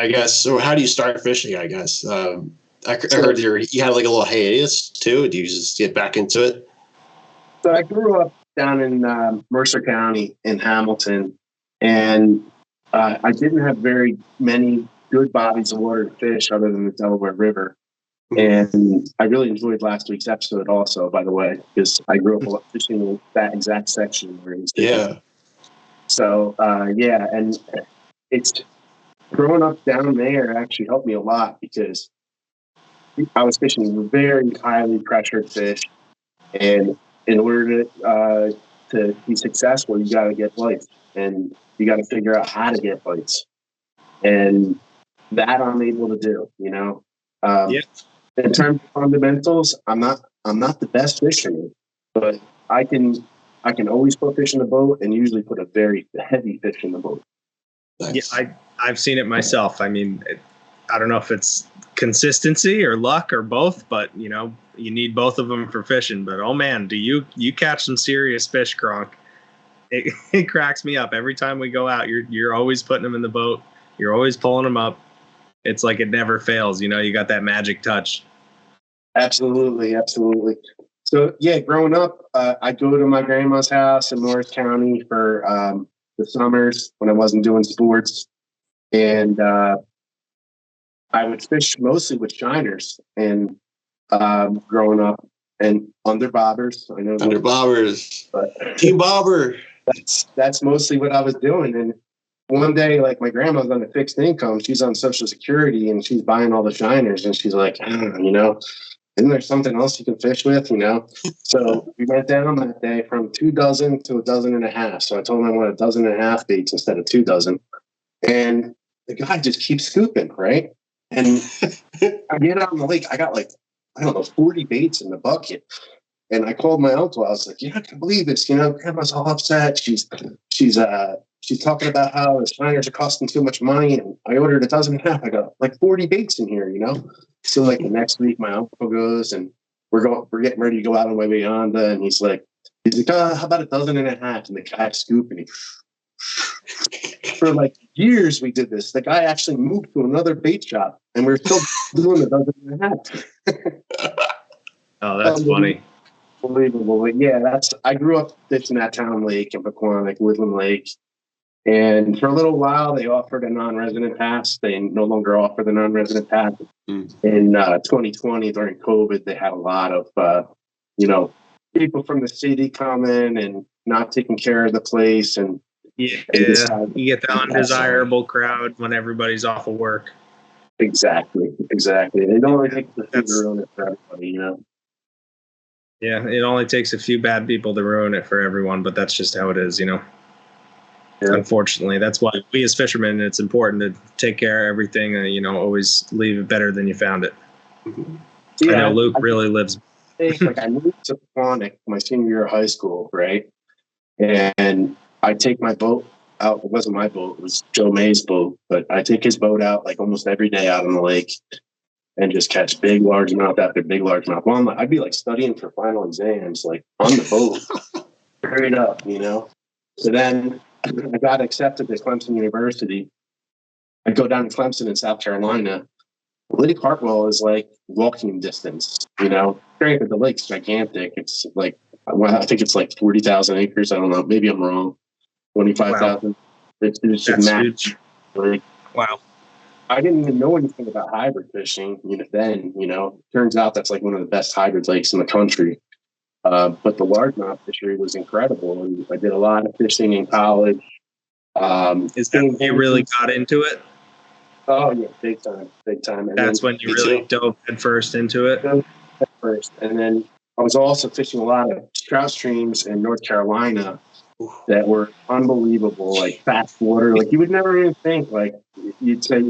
guess. So how do you start fishing? I guess. I heard you had a little hiatus too. Do you just get back into it? So I grew up down in Mercer County in Hamilton, and I didn't have very many good bodies of water to fish other than the Delaware River. And I really enjoyed last week's episode also, by the way, because I grew up fishing that exact section where he was fishing. Yeah. So, and it's growing up down there actually helped me a lot because I was fishing very highly pressured fish. And in order to be successful, you got to get bites, and you got to figure out how to get bites. And that I'm able to do, In terms of fundamentals, I'm not the best fisherman, but I can I can always put fish in the boat, and usually put a very heavy fish in the boat. Nice. Yeah, I've seen it myself. I mean, I don't know if it's consistency or luck or both, but you know, you need both of them for fishing. But oh man, do you catch some serious fish, Cronk? It cracks me up every time we go out. You're always putting them in the boat. You're always pulling them up. It's like it never fails. You know, you got that magic touch. Absolutely, absolutely. So yeah, growing up, I'd go to my grandma's house in Morris County for the summers when I wasn't doing sports, and I would fish mostly with shiners. And growing up, and under bobbers. I know Under bobbers, but team bobber. That's mostly what I was doing. And one day, like my grandma's on a fixed income, she's on Social Security, and she's buying all the shiners, and she's like, you know, isn't there something else you can fish with, you know? So we went down that day from 2 dozen to 1.5 dozens. So I told him I wanted 1.5 dozens baits instead of 2 dozen. And the guy just keeps scooping, right? And I get out on the lake. I got like, I don't know, 40 baits in the bucket. And I called my uncle. I was like, "You're not gonna believe this. You know, Grandma's all upset. She's talking about how the shiners are costing too much money." And I ordered 1.5 dozens. I got like 40 baits in here, you know. So like the next week, my uncle goes, and we're getting ready to go out on my way Honda, and he's like, how about 1.5 dozens? And the guy scooping. For like years, we did this. The guy actually moved to another bait shop, and we're still doing 1.5 dozens. Oh, that's funny. Unbelievable. But yeah, I grew up fishing at Town Lake and Pequannock, Woodland Lake. And for a little while, they offered a non-resident pass. They no longer offer the non-resident pass. In 2020, during COVID, they had a lot of, people from the city coming and not taking care of the place. And yeah, you get the undesirable crowd when everybody's off of work. Exactly. They don't really take the food to ruin it for everybody, you know. Yeah, it only takes a few bad people to ruin it for everyone, but that's just how it is, you know. Yeah. Unfortunately, that's why we as fishermen, it's important to take care of everything. Always leave it better than you found it. Yeah, I know Luke really lives. Like I moved to Pequannock my senior year of high school, right? And I take my boat out. It wasn't my boat; it was Joe May's boat. But I take his boat out like almost every day out on the lake, and just catch big largemouth after big largemouth. Well, I'd be like studying for final exams, like on the boat, straight up, you know. So then I got accepted to Clemson University. I go down to Clemson in South Carolina. Lake Hartwell is like walking distance, you know. Granted, the lake's gigantic. It's like, I think it's like 40,000 acres. I don't know. Maybe I'm wrong. 25,000. Wow. It's just massive. Like, wow. I didn't even know anything about hybrid fishing then. Turns out that's like one of the best hybrid lakes in the country. But the largemouth fishery was incredible, and I did a lot of fishing in college. Is that when you really got into it? Oh yeah, big time. And that's when you really dove headfirst into it. First, and then I was also fishing a lot of trout streams in North Carolina that were unbelievable, like fast water. Like you would never even think, like you'd say,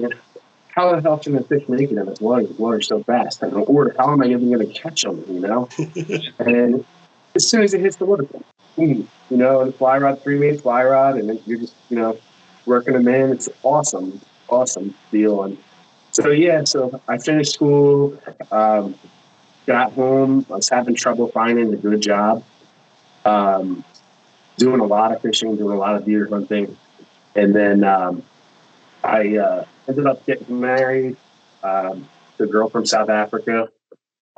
how the hell can the fish make it in this water? The water's so fast. Or how am I even going to catch them, And as soon as it hits the water, and the fly rod, 3-weight fly rod, and then you're just, working them in. It's awesome deal. And so I finished school, got home. I was having trouble finding a good job, doing a lot of fishing, doing a lot of deer hunting. And then I ended up getting married to a girl from South Africa.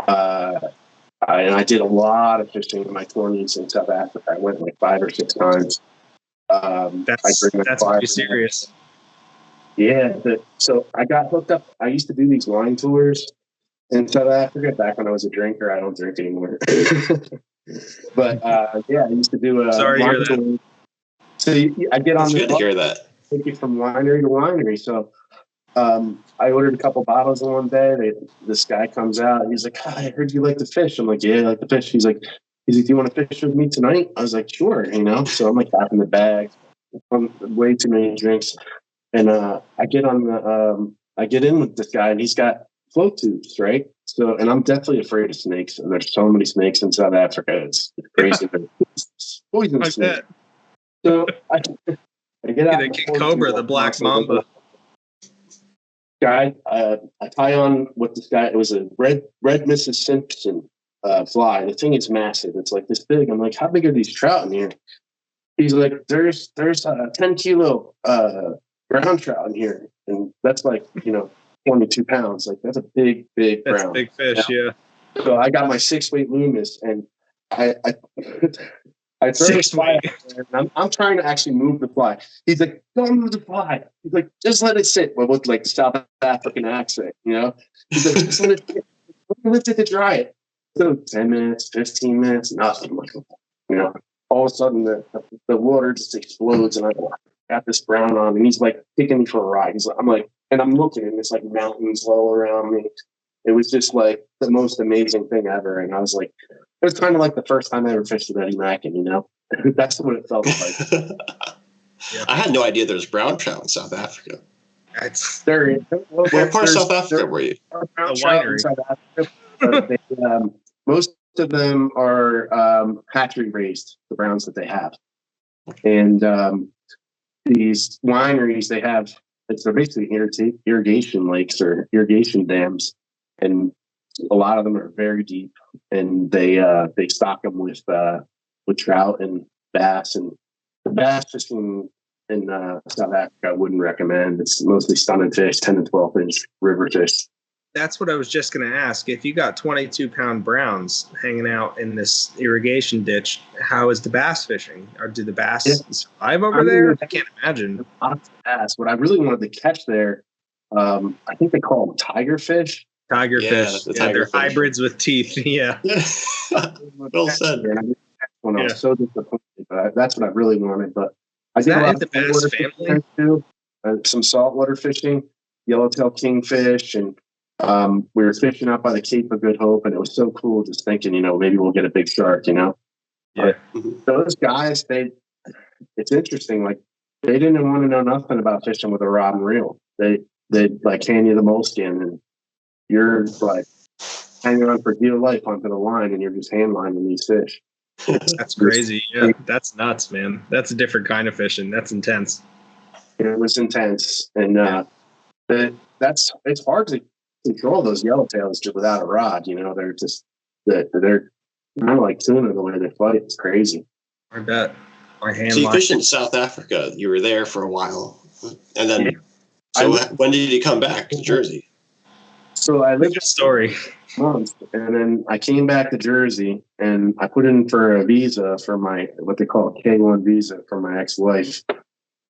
And I did a lot of fishing in my 20s in South Africa. I went like 5 or 6 times. That's pretty serious. Yeah. So I got hooked up. I used to do these wine tours in South Africa back when I was a drinker. I don't drink anymore. But I used to do a Sorry to hear that. Tour. So I get on the good to hear that. Take you from winery to winery. So I ordered a couple bottles in one day. This guy comes out. He's like, I heard you like to fish. I'm like, yeah, I like to fish. He's like, do you want to fish with me tonight? I was like, sure, So I'm like tapping the bag. Way too many drinks. And I get in with this guy, and he's got float tubes, right? So, and I'm deathly afraid of snakes, and there's so many snakes in South Africa. It's crazy. Poison Like snake. that. So I get out. The king cobra, the black mamba. Guy, I tie on with this guy. It was a red Mrs. Simpson fly. The thing is massive. It's like this big. I'm like, how big are these trout in here? He's like, there's a 10-kilo brown trout in here, and that's like 22 pounds. Like that's a big That's brown. a big fish, yeah. So I got my 6-weight Loomis, and I throw the fly out there, and I'm trying to actually move the fly. He's like, don't move the fly. He's like, just let it sit. But with like the South African accent, He's like, just let it sit. Lift it to dry it. So 10 minutes, 15 minutes, nothing. I'm like, all of a sudden the water just explodes, and I got this brown on, and he's like taking me for a ride. I'm looking, and it's like mountains all around me. It was just like the most amazing thing ever. And I was like, it was kind of like the first time I ever fished with Eddie Mackin, That's what it felt like. Yeah. I had no idea there was brown trout in South Africa. What part of South Africa were you? Brown trout in South Africa. Most of them are hatchery raised, the browns that they have. And these wineries, they're basically irrigation lakes or irrigation dams. And a lot of them are very deep, and they stock them with trout and bass. And the bass fishing in South Africa I wouldn't recommend. It's mostly stunted fish, 10 to 12-inch river fish. That's what I was just going to ask. If you got 22-pound browns hanging out in this irrigation ditch, how is the bass fishing? Or do the bass survive over there? I can't imagine. Bass. What I really wanted to catch there, I think they call them tiger fish. Tiger fish. They're fish. Hybrids with teeth. Yeah. Well said. I was so disappointed, but that's what I really wanted. But I did that a lot the of bass family too. Some saltwater fishing, yellowtail kingfish, and we were fishing out by the Cape of Good Hope, and it was so cool just thinking, maybe we'll get a big shark, Yeah. Those guys, it's interesting. Like they didn't want to know nothing about fishing with a rod and reel. They'd like hand you the moleskin, and you're like hanging on for dear life onto the line, and you're just hand lining these fish. That's crazy. Yeah, that's nuts, man. That's a different kind of fishing. That's intense. It was intense, and it's hard to control those yellowtails just without a rod. They're just they're kind of like tuna the way they fight. It's crazy. I bet. My hand. So you fished in South Africa. You were there for a while, and then when did you come back to Jersey? So I lived a story. Months, and then I came back to Jersey, and I put in for a visa for what they call a K1 visa for my ex-wife,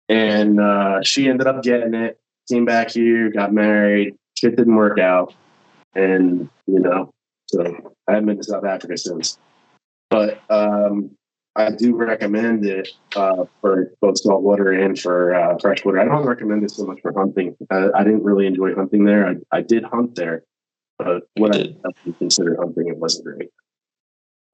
and she ended up getting it. Came back here, got married. Shit didn't work out, and so I haven't been to South Africa since. But I do recommend it for both saltwater and for freshwater. I don't recommend it so much for hunting. I didn't really enjoy hunting there. I did hunt there, but what I considered hunting, it wasn't great.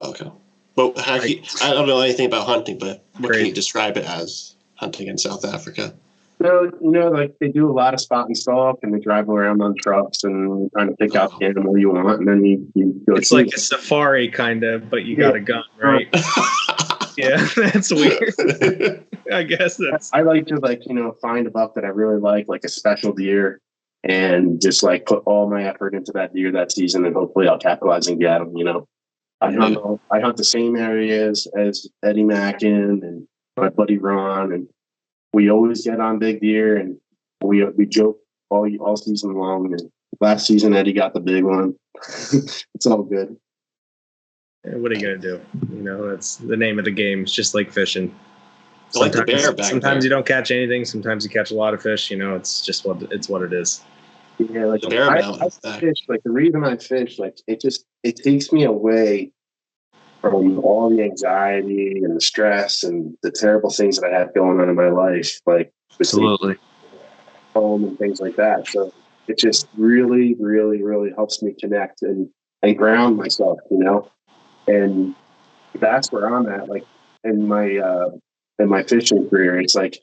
Okay. But I don't know anything about hunting, but what can you describe it as, hunting in South Africa? So, like they do a lot of spot and stalk, and they drive around on trucks and trying to pick out the animal you want, and then you go. It's like a safari kind of, but you got a gun, right? Yeah, that's weird. I guess that's. I like to find a buck that I really like a special deer, and just like put all my effort into that deer that season, and hopefully I'll capitalize and get them. I hunt the same areas as Eddie Mackin and my buddy Ron, and we always get on big deer, and we joke all season long. And last season Eddie got the big one. It's all good. What are you gonna do? That's the name of the game. It's just like fishing. Sometimes you don't catch anything. Sometimes you catch a lot of fish. It's just what it is. Yeah, like I fish. Like the reason I fish, like it takes me away from all the anxiety and the stress and the terrible things that I have going on in my life, like absolutely home and things like that. So it just really, really, really helps me connect and ground myself, And that's where I'm at. Like in my fishing career, it's like,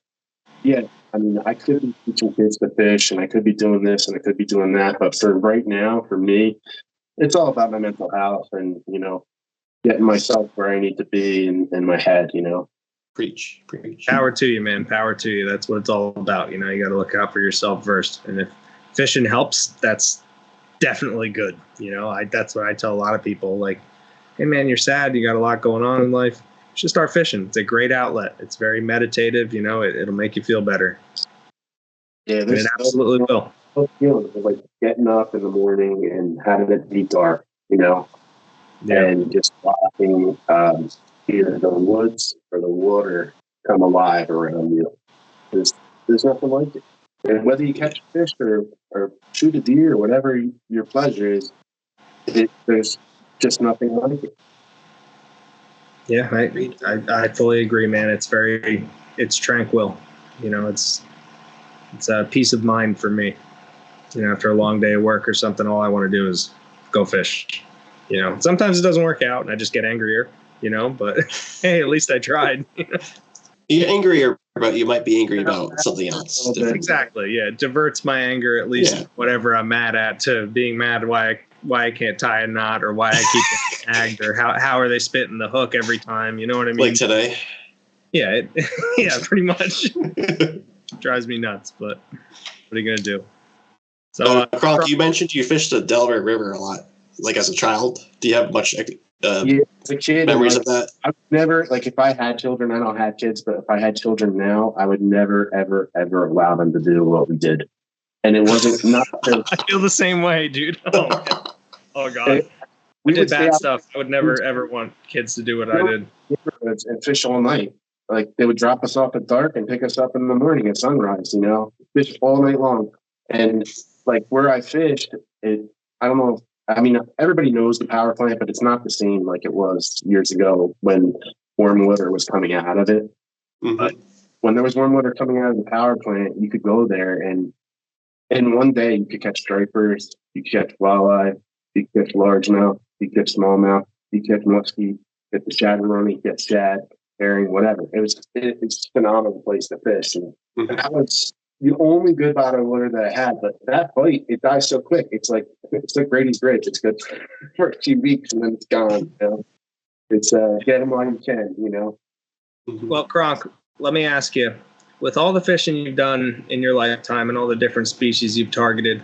yeah, I mean, I could be teaching kids to fish, and I could be doing this, and I could be doing that. But for right now, for me, it's all about my mental health and, getting myself where I need to be in my head, Preach. Power to you, man. Power to you. That's what it's all about. You got to look out for yourself first. And if fishing helps, that's definitely good. That's what I tell a lot of people. Like, hey, man, you're sad. You got a lot going on in life. You should start fishing. It's a great outlet. It's very meditative. It'll make you feel better. Yeah, it absolutely will. Feeling like getting up in the morning and having it be dark, and just watching either the woods or the water come alive around you. There's nothing like it. And whether you catch a fish or shoot a deer or whatever your pleasure is, there's just nothing like it. Yeah, I fully agree, man. It's tranquil. It's a peace of mind for me. After a long day of work or something, all I want to do is go fish. Sometimes it doesn't work out and I just get angrier, but hey, at least I tried. You get angrier, but you might be angry about something else. Exactly. Yeah. It diverts my anger, at least whatever I'm mad at, to being mad why I can't tie a knot or why I keep getting tagged or how are they spitting the hook every time? You know what I mean? Like today. Yeah. Yeah, pretty much. Drives me nuts, but what are you going to do? So, Cronk, you mentioned you fished the Delaware River a lot, like as a child. Do you have much as a kid, memories of that? I would never, if I had children, I don't have kids, but if I had children now, I would never, ever, ever allow them to do what we did. And it wasn't not. I feel the same way, dude. Oh God. We did bad stuff. I would never, ever want kids to do what I did. And fish all night. Like, they would drop us off at dark and pick us up in the morning at sunrise, fish all night long. And where I fished, I don't know. I mean, everybody knows the power plant, but it's not the same like it was years ago when warm water was coming out of it. Mm-hmm. But when there was warm water coming out of the power plant, you could go there and in one day you could catch stripers, you could catch walleye, you could catch largemouth, you could catch smallmouth, you could catch muskie, get the shad-a-roni, you get shad, herring, whatever. It's a phenomenal place to fish. And that was the only good bottom of water that I had, but that bite, it dies so quick. It's like Brady's Bridge. It's good for a few weeks and then it's gone. It's get them while you can. Well, Cronk, let me ask you: with all the fishing you've done in your lifetime and all the different species you've targeted,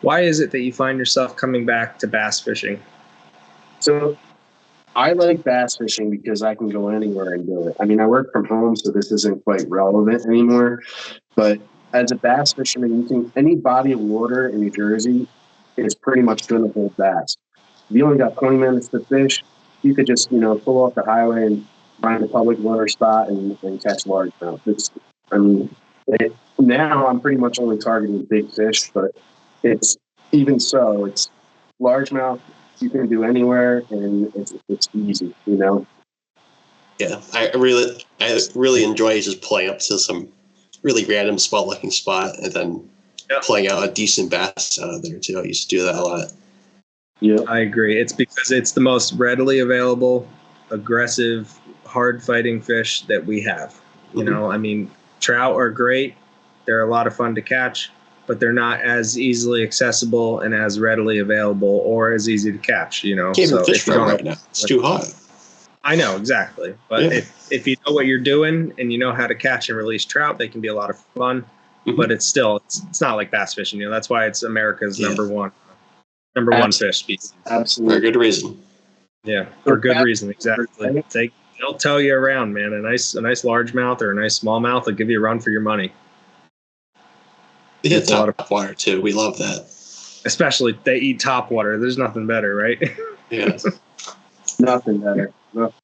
why is it that you find yourself coming back to bass fishing? So, I like bass fishing because I can go anywhere and do it. I mean, I work from home, so this isn't quite relevant anymore. But as a bass fisherman, any body of water in New Jersey is pretty much going to hold bass. If you only got 20 minutes to fish, you could just, pull off the highway and find a public water spot and catch largemouth. Now I'm pretty much only targeting big fish, but it's largemouth. You can do anywhere, and it's easy, Yeah, I really enjoy just playing up to some really random spot-looking spot and then playing out a decent bass out of there too. I used to do that a lot. Yeah, I agree. It's because it's the most readily available, aggressive, hard-fighting fish that we have. I mean, trout are great. They're a lot of fun to catch, but they're not as easily accessible and as readily available or as easy to catch, Can't even fish for them right now. It's too hot. I know, exactly. But if you know what you're doing and you know how to catch and release trout, they can be a lot of fun. Mm-hmm. But it's not like bass fishing. That's why it's America's number one fish species. Absolutely. For good reason. Yeah, for good reason, exactly. They'll tow you around, man. A nice largemouth or a nice smallmouth will give you a run for your money. They hit top water too. We love that. Especially they eat top water. There's nothing better, right? Yeah. Nothing better.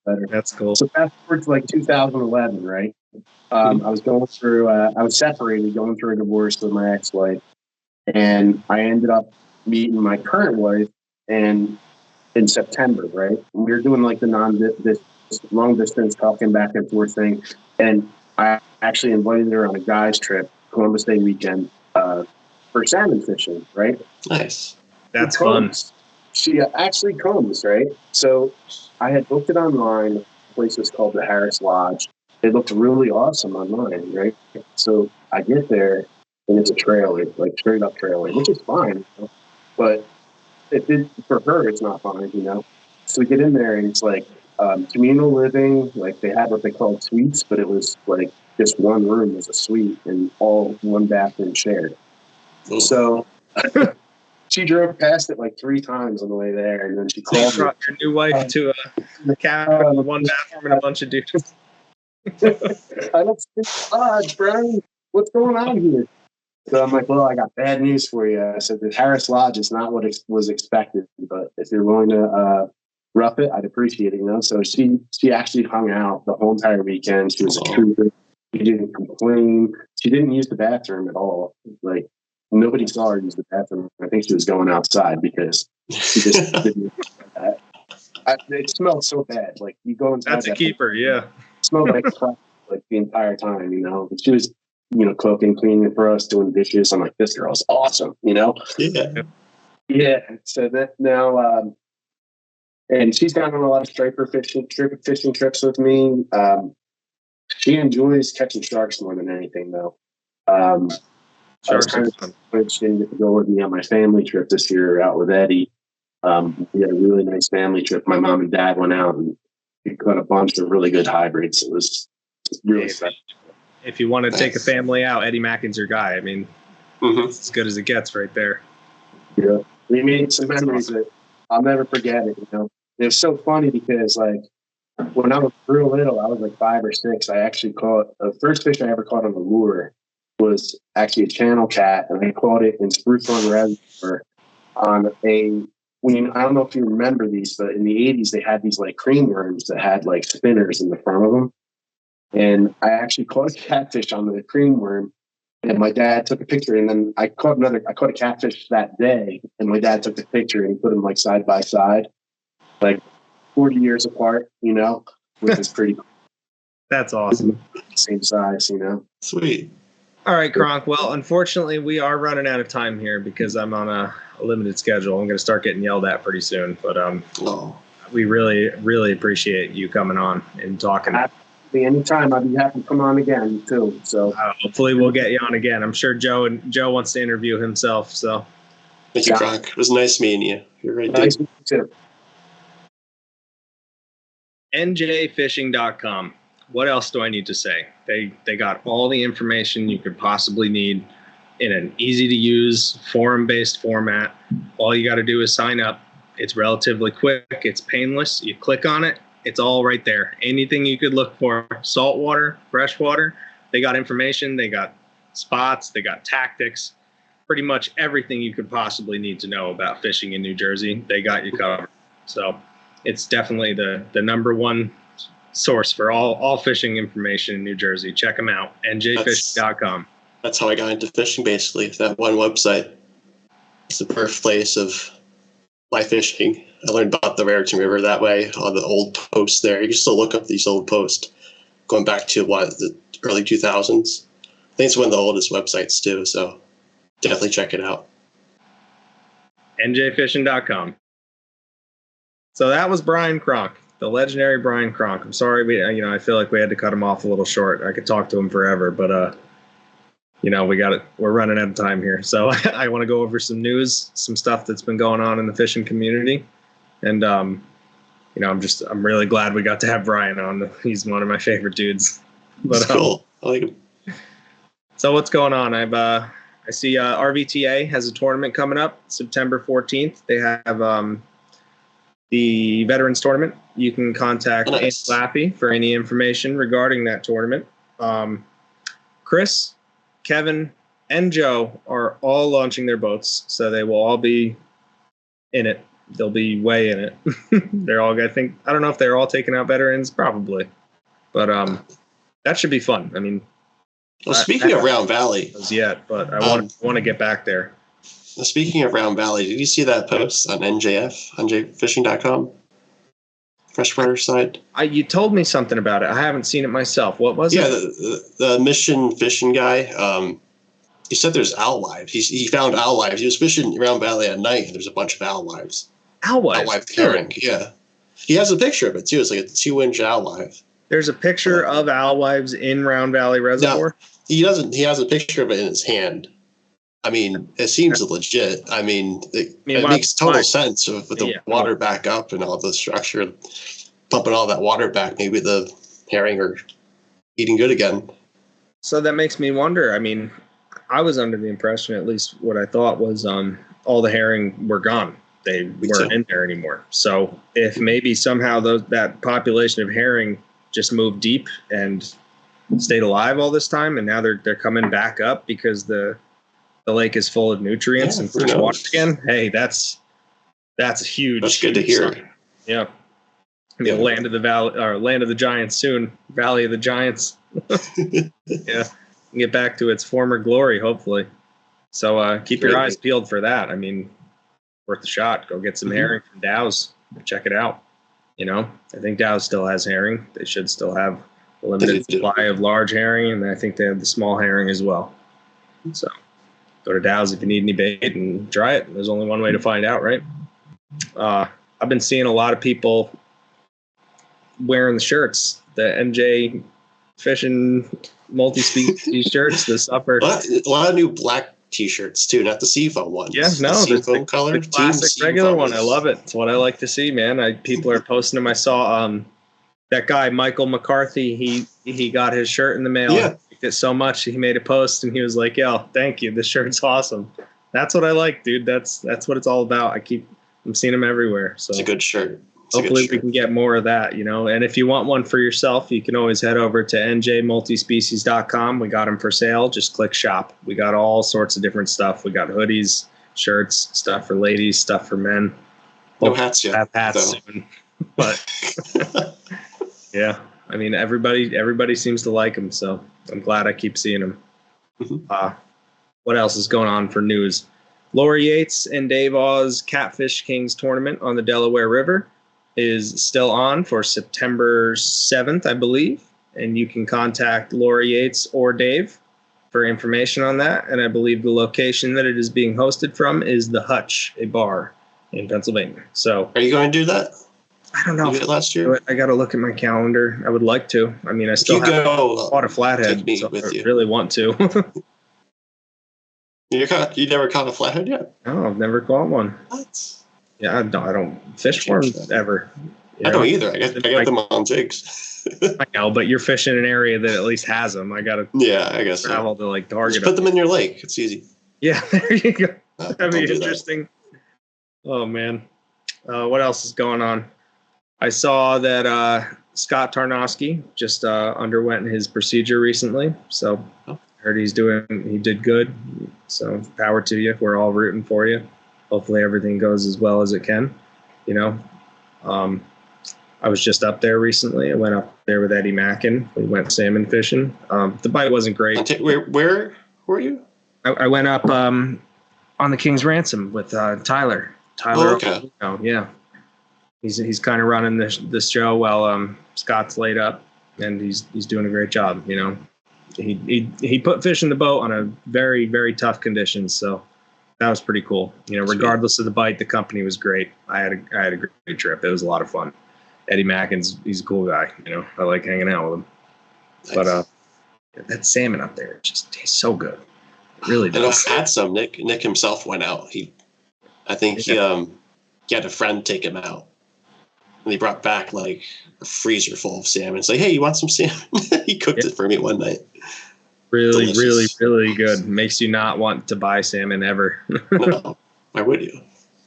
That's cool. So fast forward to 2011, right? I was separated, going through a divorce with my ex-wife, and I ended up meeting my current wife in September, right? We were doing the long distance talking back and forth thing, and I actually invited her on a guy's trip, Columbus Day weekend, for salmon fishing, right? Nice. That's fun. She actually comes, right? So I had booked it online. The place was called the Harris Lodge. it looked really awesome online, right? So I get there and it's a trailer, like straight up trailer, which is fine, but for her, it's not fine, So we get in there and it's like communal living, like they had what they called suites, but it was like just one room was a suite and all one bathroom shared. Ooh. So she drove past it like 3 times on the way there, and then she called me. Your new wife to a cabin with one bathroom and a bunch of dudes. I don't see Brian. What's going on here? So I'm like, well, I got bad news for you. I said the Harris Lodge is not what was expected, but if you're willing to rough it, I'd appreciate it. So she actually hung out the whole entire weekend. She was a trooper. She didn't complain. She didn't use the bathroom at all. Like nobody saw her use the bathroom. I think she was going outside because she just didn't. It smelled so bad. Like you go inside. That's a keeper, yeah. It smelled like crap like the entire time. She was. Cooking, cleaning for us, doing dishes. I'm like, this girl's awesome, Yeah. Yeah. So that now, and she's gone on a lot of striper fishing trips with me. She enjoys catching sharks more than anything, though. Sharks are fun. She didn't get to go with me on my family trip this year out with Eddie. We had a really nice family trip. My mom and dad went out and we caught a bunch of really good hybrids. It was really special. If you want to take a family out, Eddie Mackin's your guy. I mean, it's as good as it gets right there. Yeah. We made some memories that I'll never forget it, It was so funny because, like, when I was real little, I was like 5 or 6, I actually caught the first fish I ever caught on the lure was actually a channel cat, and I caught it in Spruce Run Reservoir on I don't know if you remember these, but in the 80s, they had these, like, cream worms that had, like, spinners in the front of them. And I actually caught a catfish on the cream worm, and my dad took a picture. And then I caught a catfish that day, and my dad took the picture and put them like side by side, like 40 years apart, which is pretty cool. That's awesome. Same size, Sweet. All right, Cronk. Well, unfortunately, we are running out of time here because I'm on a limited schedule. I'm going to start getting yelled at pretty soon. But we really, really appreciate you coming on and talking. Anytime, I'd be happy to come on again too. So hopefully we'll get you on again. I'm sure Joe wants to interview himself. So thank you, Cronk. It was nice meeting you. You're a great dude. Nice meeting you too. NJFishing.com. What else do I need to say? They got all the information you could possibly need in an easy to use forum-based format. All you got to do is sign up. It's relatively quick. It's painless. You click on it. It's all right there. Anything you could look for, saltwater, freshwater, they got information, they got spots, they got tactics, pretty much everything you could possibly need to know about fishing in New Jersey, they got you covered. So it's definitely the number one source for all fishing information in New Jersey. Check them out, njfishing.com. That's how I got into fishing, basically, that one website. It's the birthplace of my fishing. I learned about the Raritan River that way on the old posts there. You can still look up these old posts going back to the early 2000s. I think it's one of the oldest websites too, so definitely check it out. njfishing.com. So that was Brian Cronk, the legendary Brian Cronk. I'm sorry, I feel like we had to cut him off a little short. I could talk to him forever, but we're running out of time here. So I want to go over some news, some stuff that's been going on in the fishing community. And, I'm really glad we got to have Brian on. He's one of my favorite dudes. But, cool. I like him. So what's going on? I see RVTA has a tournament coming up September 14th. They have the Veterans Tournament. You can contact LeDrappier for any information regarding that tournament. Chris, Kevin, and Joe are all launching their boats, so they will all be in it. They'll be way in it. They're all, I don't know if they're all taking out veterans, probably, but that should be fun. I mean, well, speaking of Round Valley, yet, but I want to get back there. Speaking of Round Valley, did you see that post on njfishing.com? Freshwater side. You told me something about it. I haven't seen it myself. What was it? Yeah, the mission fishing guy. He said there's owl lives. He found owl lives. He was fishing around Valley at night, and there's a bunch of owl lives. Owl lives? Owl live herring, yeah. He has a picture of it, too. It's like a 2-inch owl live. There's a picture of alewives in Round Valley Reservoir. No, he doesn't. He has a picture of it in his hand. I mean, it seems legit. I mean, it makes total sense with the water back up and all the structure, pumping all that water back. Maybe the herring are eating good again. So that makes me wonder. I mean, I was under the impression, at least what I thought was, all the herring were gone. They weren't in there anymore. So if maybe somehow that population of herring just moved deep and stayed alive all this time, and now they're coming back up because the lake is full of nutrients and fresh water again. Hey, that's huge. That's good to hear. Sign. Yeah. Land of the valley, or land of the giants soon. Valley of the Giants. Yeah. Get back to its former glory, hopefully. So keep your eyes peeled for that. I mean, worth a shot. Go get some herring from Dow's. Check it out. I think Dow's still has herring. They should still have a limited supply of large herring, and I think they have the small herring as well. So go to Dow's if you need any bait and try it. There's only one way to find out, right? I've been seeing a lot of people wearing the shirts, the NJ Fishing multi-species shirts, the upper. A lot of new black T-shirts too, not the seafoam ones. Yeah, no, the color, the classic regular one. I love it. It's what I like to see, man. People are posting them. I saw that guy Michael McCarthy. He got his shirt in the mail. Yeah. He liked it so much he made a post and he was like, "Yo, thank you. This shirt's awesome." That's what I like, dude. That's what it's all about. I'm seeing them everywhere. So it's a good shirt. Hopefully we can get more of that, And if you want one for yourself, you can always head over to njmultispecies.com. We got them for sale. Just click shop. We got all sorts of different stuff. We got hoodies, shirts, stuff for ladies, stuff for men. No hats yet. Have hats soon. But yeah, I mean, everybody seems to like them. So I'm glad I keep seeing them. What else is going on for news? Lori Yates and Dave Au's Catfish Kings tournament on the Delaware River is still on for September 7th, I believe. And you can contact Lori Yates or Dave for information on that. And I believe the location that it is being hosted from is the Hutch, a bar in Pennsylvania. So are you going to do that? I don't know. You did it last year? I got to look at my calendar. I would like to. I mean, I still haven't bought a flathead, so I really want to. You never caught a flathead yet? No, I've never caught one. What? Yeah, I don't fish for them ever. I don't either. I got them on jigs. I know, but you're fishing an area that at least has them. I got to I guess travel to target Just put them in your lake. It's easy. Yeah, there you go. That'd be interesting. Oh, man. What else is going on? I saw that Scott Tarnowski just underwent his procedure recently. So I heard he did good. So power to you. We're all rooting for you. Hopefully everything goes as well as it can. I was just up there recently. I went up there with Eddie Mackin. We went salmon fishing. The bite wasn't great. Where were you? I went up on the King's Ransom with Tyler. Tyler. Oh, okay. Yeah. He's kind of running this show while Scott's laid up, and he's doing a great job. He put fish in the boat on a very, very tough conditions. So that was pretty cool. Regardless of the bite, the company was great. I had a great trip. It was a lot of fun. Eddie Mackin's, he's a cool guy. I like hanging out with him. Nice. But that salmon up there just tastes so good. It really does. I had some. Nick himself went out. I think he had a friend take him out, and he brought back a freezer full of salmon. It's like, hey, you want some salmon? He cooked it for me one night. Really, Delicious. really, really good. Makes you not want to buy salmon ever. No, why would you?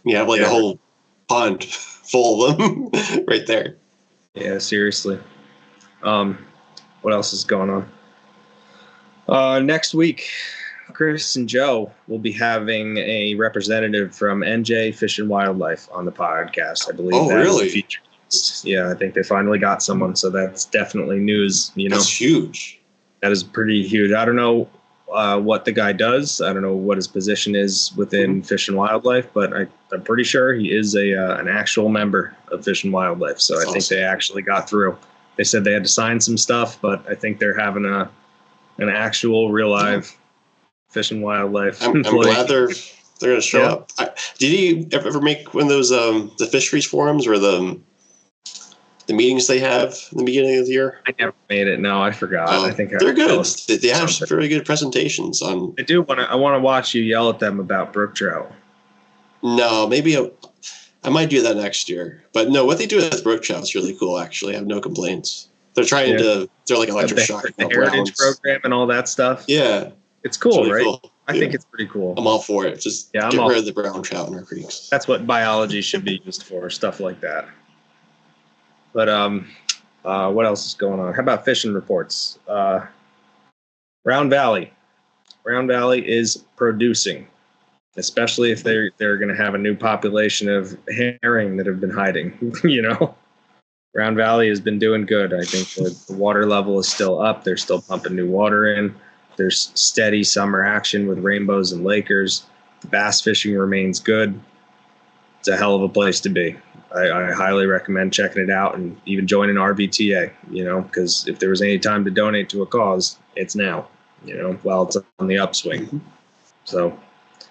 You have a whole pond full of them right there. Yeah, seriously. What else is going on? Next week, Chris and Joe will be having a representative from NJ Fish and Wildlife on the podcast. I believe. Oh, really? Yeah, I think they finally got someone, so that's definitely news. That's huge. That is pretty huge. I don't know what the guy does. I don't know what his position is within Fish and Wildlife, but I'm pretty sure he is an actual member of Fish and Wildlife. So that's awesome. They actually got through. They said they had to sign some stuff, but I think they're having an actual real live Fish and Wildlife. I'm glad they're going to show up. Did he ever make one of those the fisheries forums where they the meetings they have in the beginning of the year? I never made it. No, I forgot. I think they're good. They have something. very good presentations on. I want to watch you yell at them about brook trout. No, maybe I might do that next year. But no, what they do with brook trout is really cool. Actually, I have no complaints. They're trying to. They're like electric shock. The heritage program and all that stuff. Yeah, it's cool, really right? Cool. I think it's pretty cool. I'm all for it. Just get rid of the brown trout in our creeks. That's what biology should be used for, stuff like that. But what else is going on? How about fishing reports? Round Valley is producing, especially if they're going to have a new population of herring that have been hiding. Round Valley has been doing good. I think the water level is still up. They're still pumping new water in. There's steady summer action with rainbows and Lakers. The bass fishing remains good. It's a hell of a place to be. I highly recommend checking it out and even joining RVTA, because if there was any time to donate to a cause, it's now, while it's on the upswing. Mm-hmm. So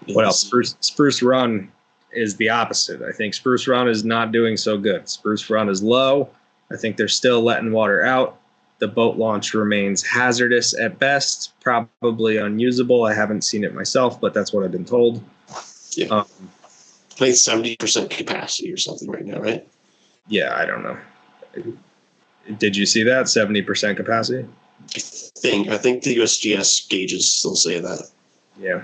what else? Spruce Run is the opposite. I think Spruce Run is not doing so good. Spruce Run is low. I think they're still letting water out. The boat launch remains hazardous at best, probably unusable. I haven't seen it myself, but that's what I've been told. Yeah. I think 70% capacity or something right now, right? Yeah, I don't know. Did you see that? 70% capacity? I think the USGS gauges still say that. Yeah.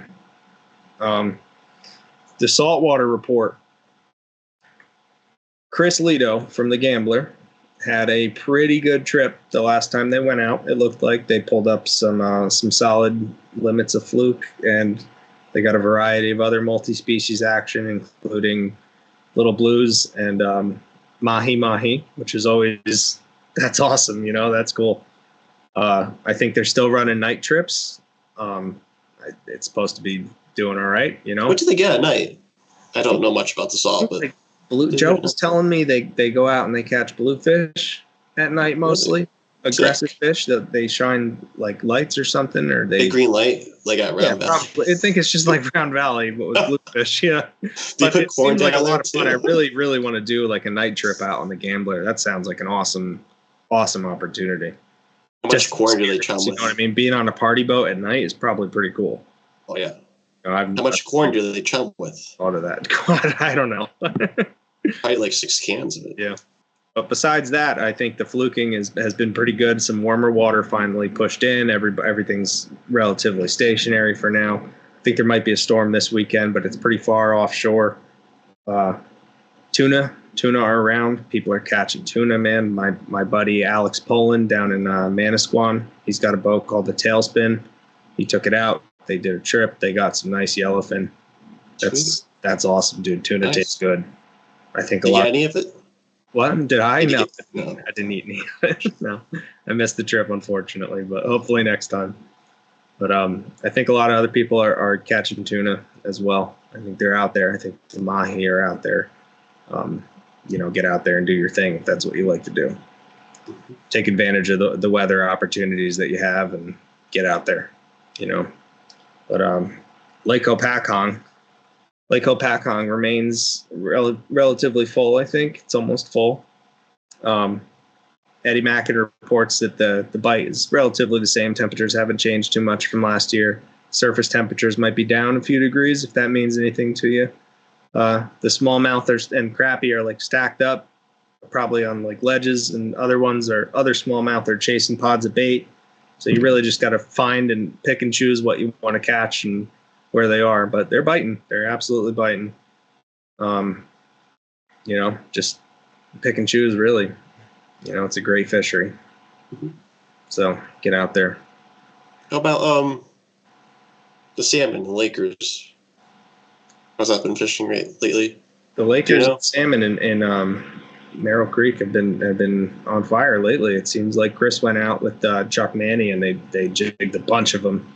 The saltwater report. Chris Lido from The Gambler had a pretty good trip the last time they went out. It looked like they pulled up some solid limits of fluke, and they got a variety of other multi-species action, including little blues and mahi-mahi, which is always, that's awesome. That's cool. I think they're still running night trips. It's supposed to be doing all right. What do they get at night? I don't know much about the salt, but Joe was telling me they go out and they catch bluefish at night mostly. Really? Aggressive fish that they shine like lights or something, or they green light like at Round Valley. Probably. I think it's just like Round Valley, but with bluefish. Yeah, but it seems like a lot of fun. I really, really want to do like a night trip out on the Gambler. That sounds like an awesome opportunity. How much corn do they chum with? You know what I mean? Being on a party boat at night is probably pretty cool. Oh yeah. How much corn do they chum with? Thought of that. I don't know. Probably like 6 cans of it. Yeah. But besides that, I think the fluking has been pretty good. Some warmer water finally pushed in. Everything's relatively stationary for now. I think there might be a storm this weekend, but it's pretty far offshore. Tuna are around. People are catching tuna, man. My buddy Alex Poland down in Manasquan, he's got a boat called the Tailspin. He took it out. They did a trip. They got some nice yellowfin. That's awesome, dude. Tuna tastes good. I think a lot. Did you get any of it? What did I? No, I didn't eat any of it. No, I missed the trip, unfortunately. But hopefully next time. But I think a lot of other people are catching tuna as well. I think they're out there. I think the mahi are out there. Get out there and do your thing if that's what you like to do. Take advantage of the weather opportunities that you have and get out there. But Lake Hopatcong remains relatively full. I think it's almost full. Eddie Mackin reports that the bite is relatively the same. Temperatures haven't changed too much from last year. Surface temperatures might be down a few degrees if that means anything to you. The smallmouth and crappie are like stacked up, probably on like ledges, and other smallmouth are chasing pods of bait. So you really just got to find and pick and choose what you want to catch and where they are. But they're biting. They're absolutely biting. Just pick and choose, really. It's a great fishery. So get out there. How about the salmon, the Lakers? How's that been fishing lately? The Lakers and salmon in Merrill Creek have been on fire lately. It seems like Chris went out with Chuck Manny and they jigged a bunch of them.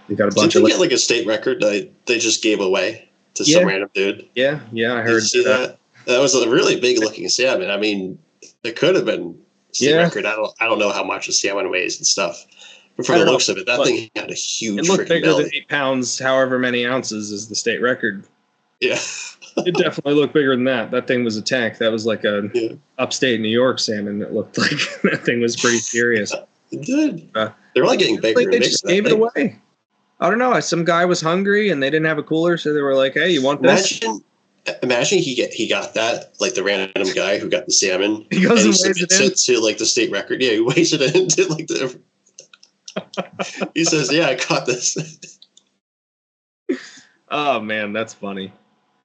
They got a bunch. Did they get like a state record that they just gave away to some random dude? Yeah, I heard. Did you see that? That was a really big looking salmon. I mean, it could have been state record. I don't know how much a salmon weighs and stuff. But from the looks of it, that thing had a huge. It looked bigger belly. than 8 pounds, however many ounces is the state record. Yeah. It definitely looked bigger than that. That thing was a tank. That was like a upstate New York salmon. It looked like that thing was pretty serious. It did. They're only getting bigger Like and they bigger. just gave it away. I don't know. Some guy was hungry and they didn't have a cooler, so they were like, "Hey, you want this?" Imagine he got that, like the random guy who got the salmon. He goes and weighs submits it in to like the state record. Yeah, he weighs it into like the. He says, "Yeah, I caught this." Oh man, that's funny.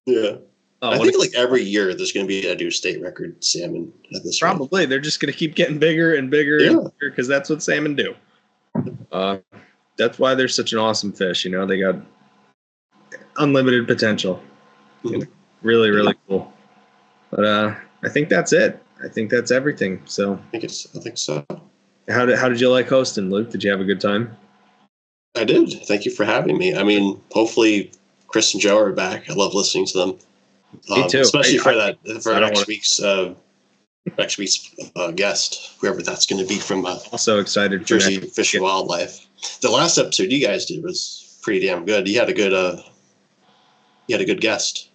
Yeah. I think like every year there's going to be a new state record salmon at this rate. Probably. They're just going to keep getting bigger and bigger and bigger because that's what salmon do. That's why they're such an awesome fish. You know, they got unlimited potential. You know, really, really cool. But I think that's it. I think that's everything. So I think so. How did you like hosting, Luke? Did you have a good time? I did. Thank you for having me. I mean, hopefully Chris and Joe are back. I love listening to them. Me too. Especially for next week's guest, whoever that's going to be from also excited for Jersey Fish and Wildlife. The last episode you guys did was pretty damn good. You had a good guest.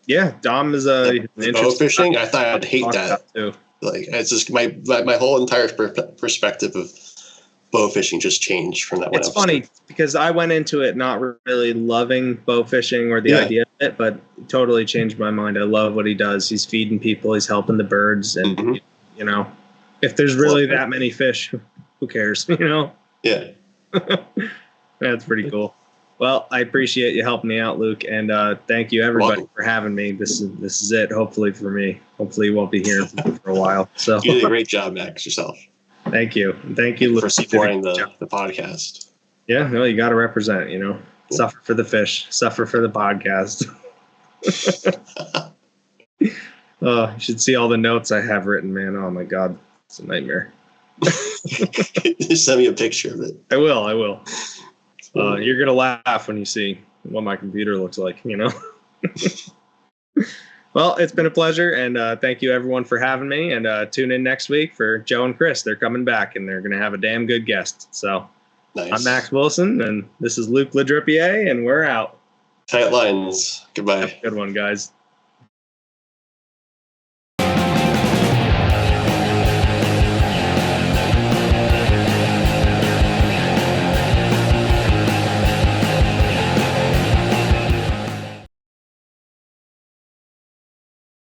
Yeah, Dom is bow fishing. I thought I'd hate that. Too. Like it's just my whole entire perspective of bow fishing just changed from that one. It's funny because I went into it not really loving bow fishing or the idea of it, but it totally changed my mind. I love what he does. He's feeding people. He's helping the birds, and you know, if there's really that many fish, who cares? You know? Yeah. That's pretty cool. Well, I appreciate you helping me out, Luke, and thank you everybody for having me. This is it. Hopefully for me. Hopefully you won't be hearing from me for a while. So you did a great job, Max, yourself. Thank you. Thank you, Luke, for supporting the podcast. Yeah, no, you got to represent, you know. Yeah. Suffer for the fish, suffer for the podcast. You should see all the notes I have written, man. Oh, my God. It's a nightmare. Just send me a picture of it. I will. You're going to laugh when you see what my computer looks like, you know. Well, it's been a pleasure, and thank you, everyone, for having me. And tune in next week for Joe and Chris. They're coming back, and they're going to have a damn good guest. So nice. I'm Max Wilson, and this is Luke LeDrappier, and we're out. Tight lines. Goodbye. Have a good one, guys.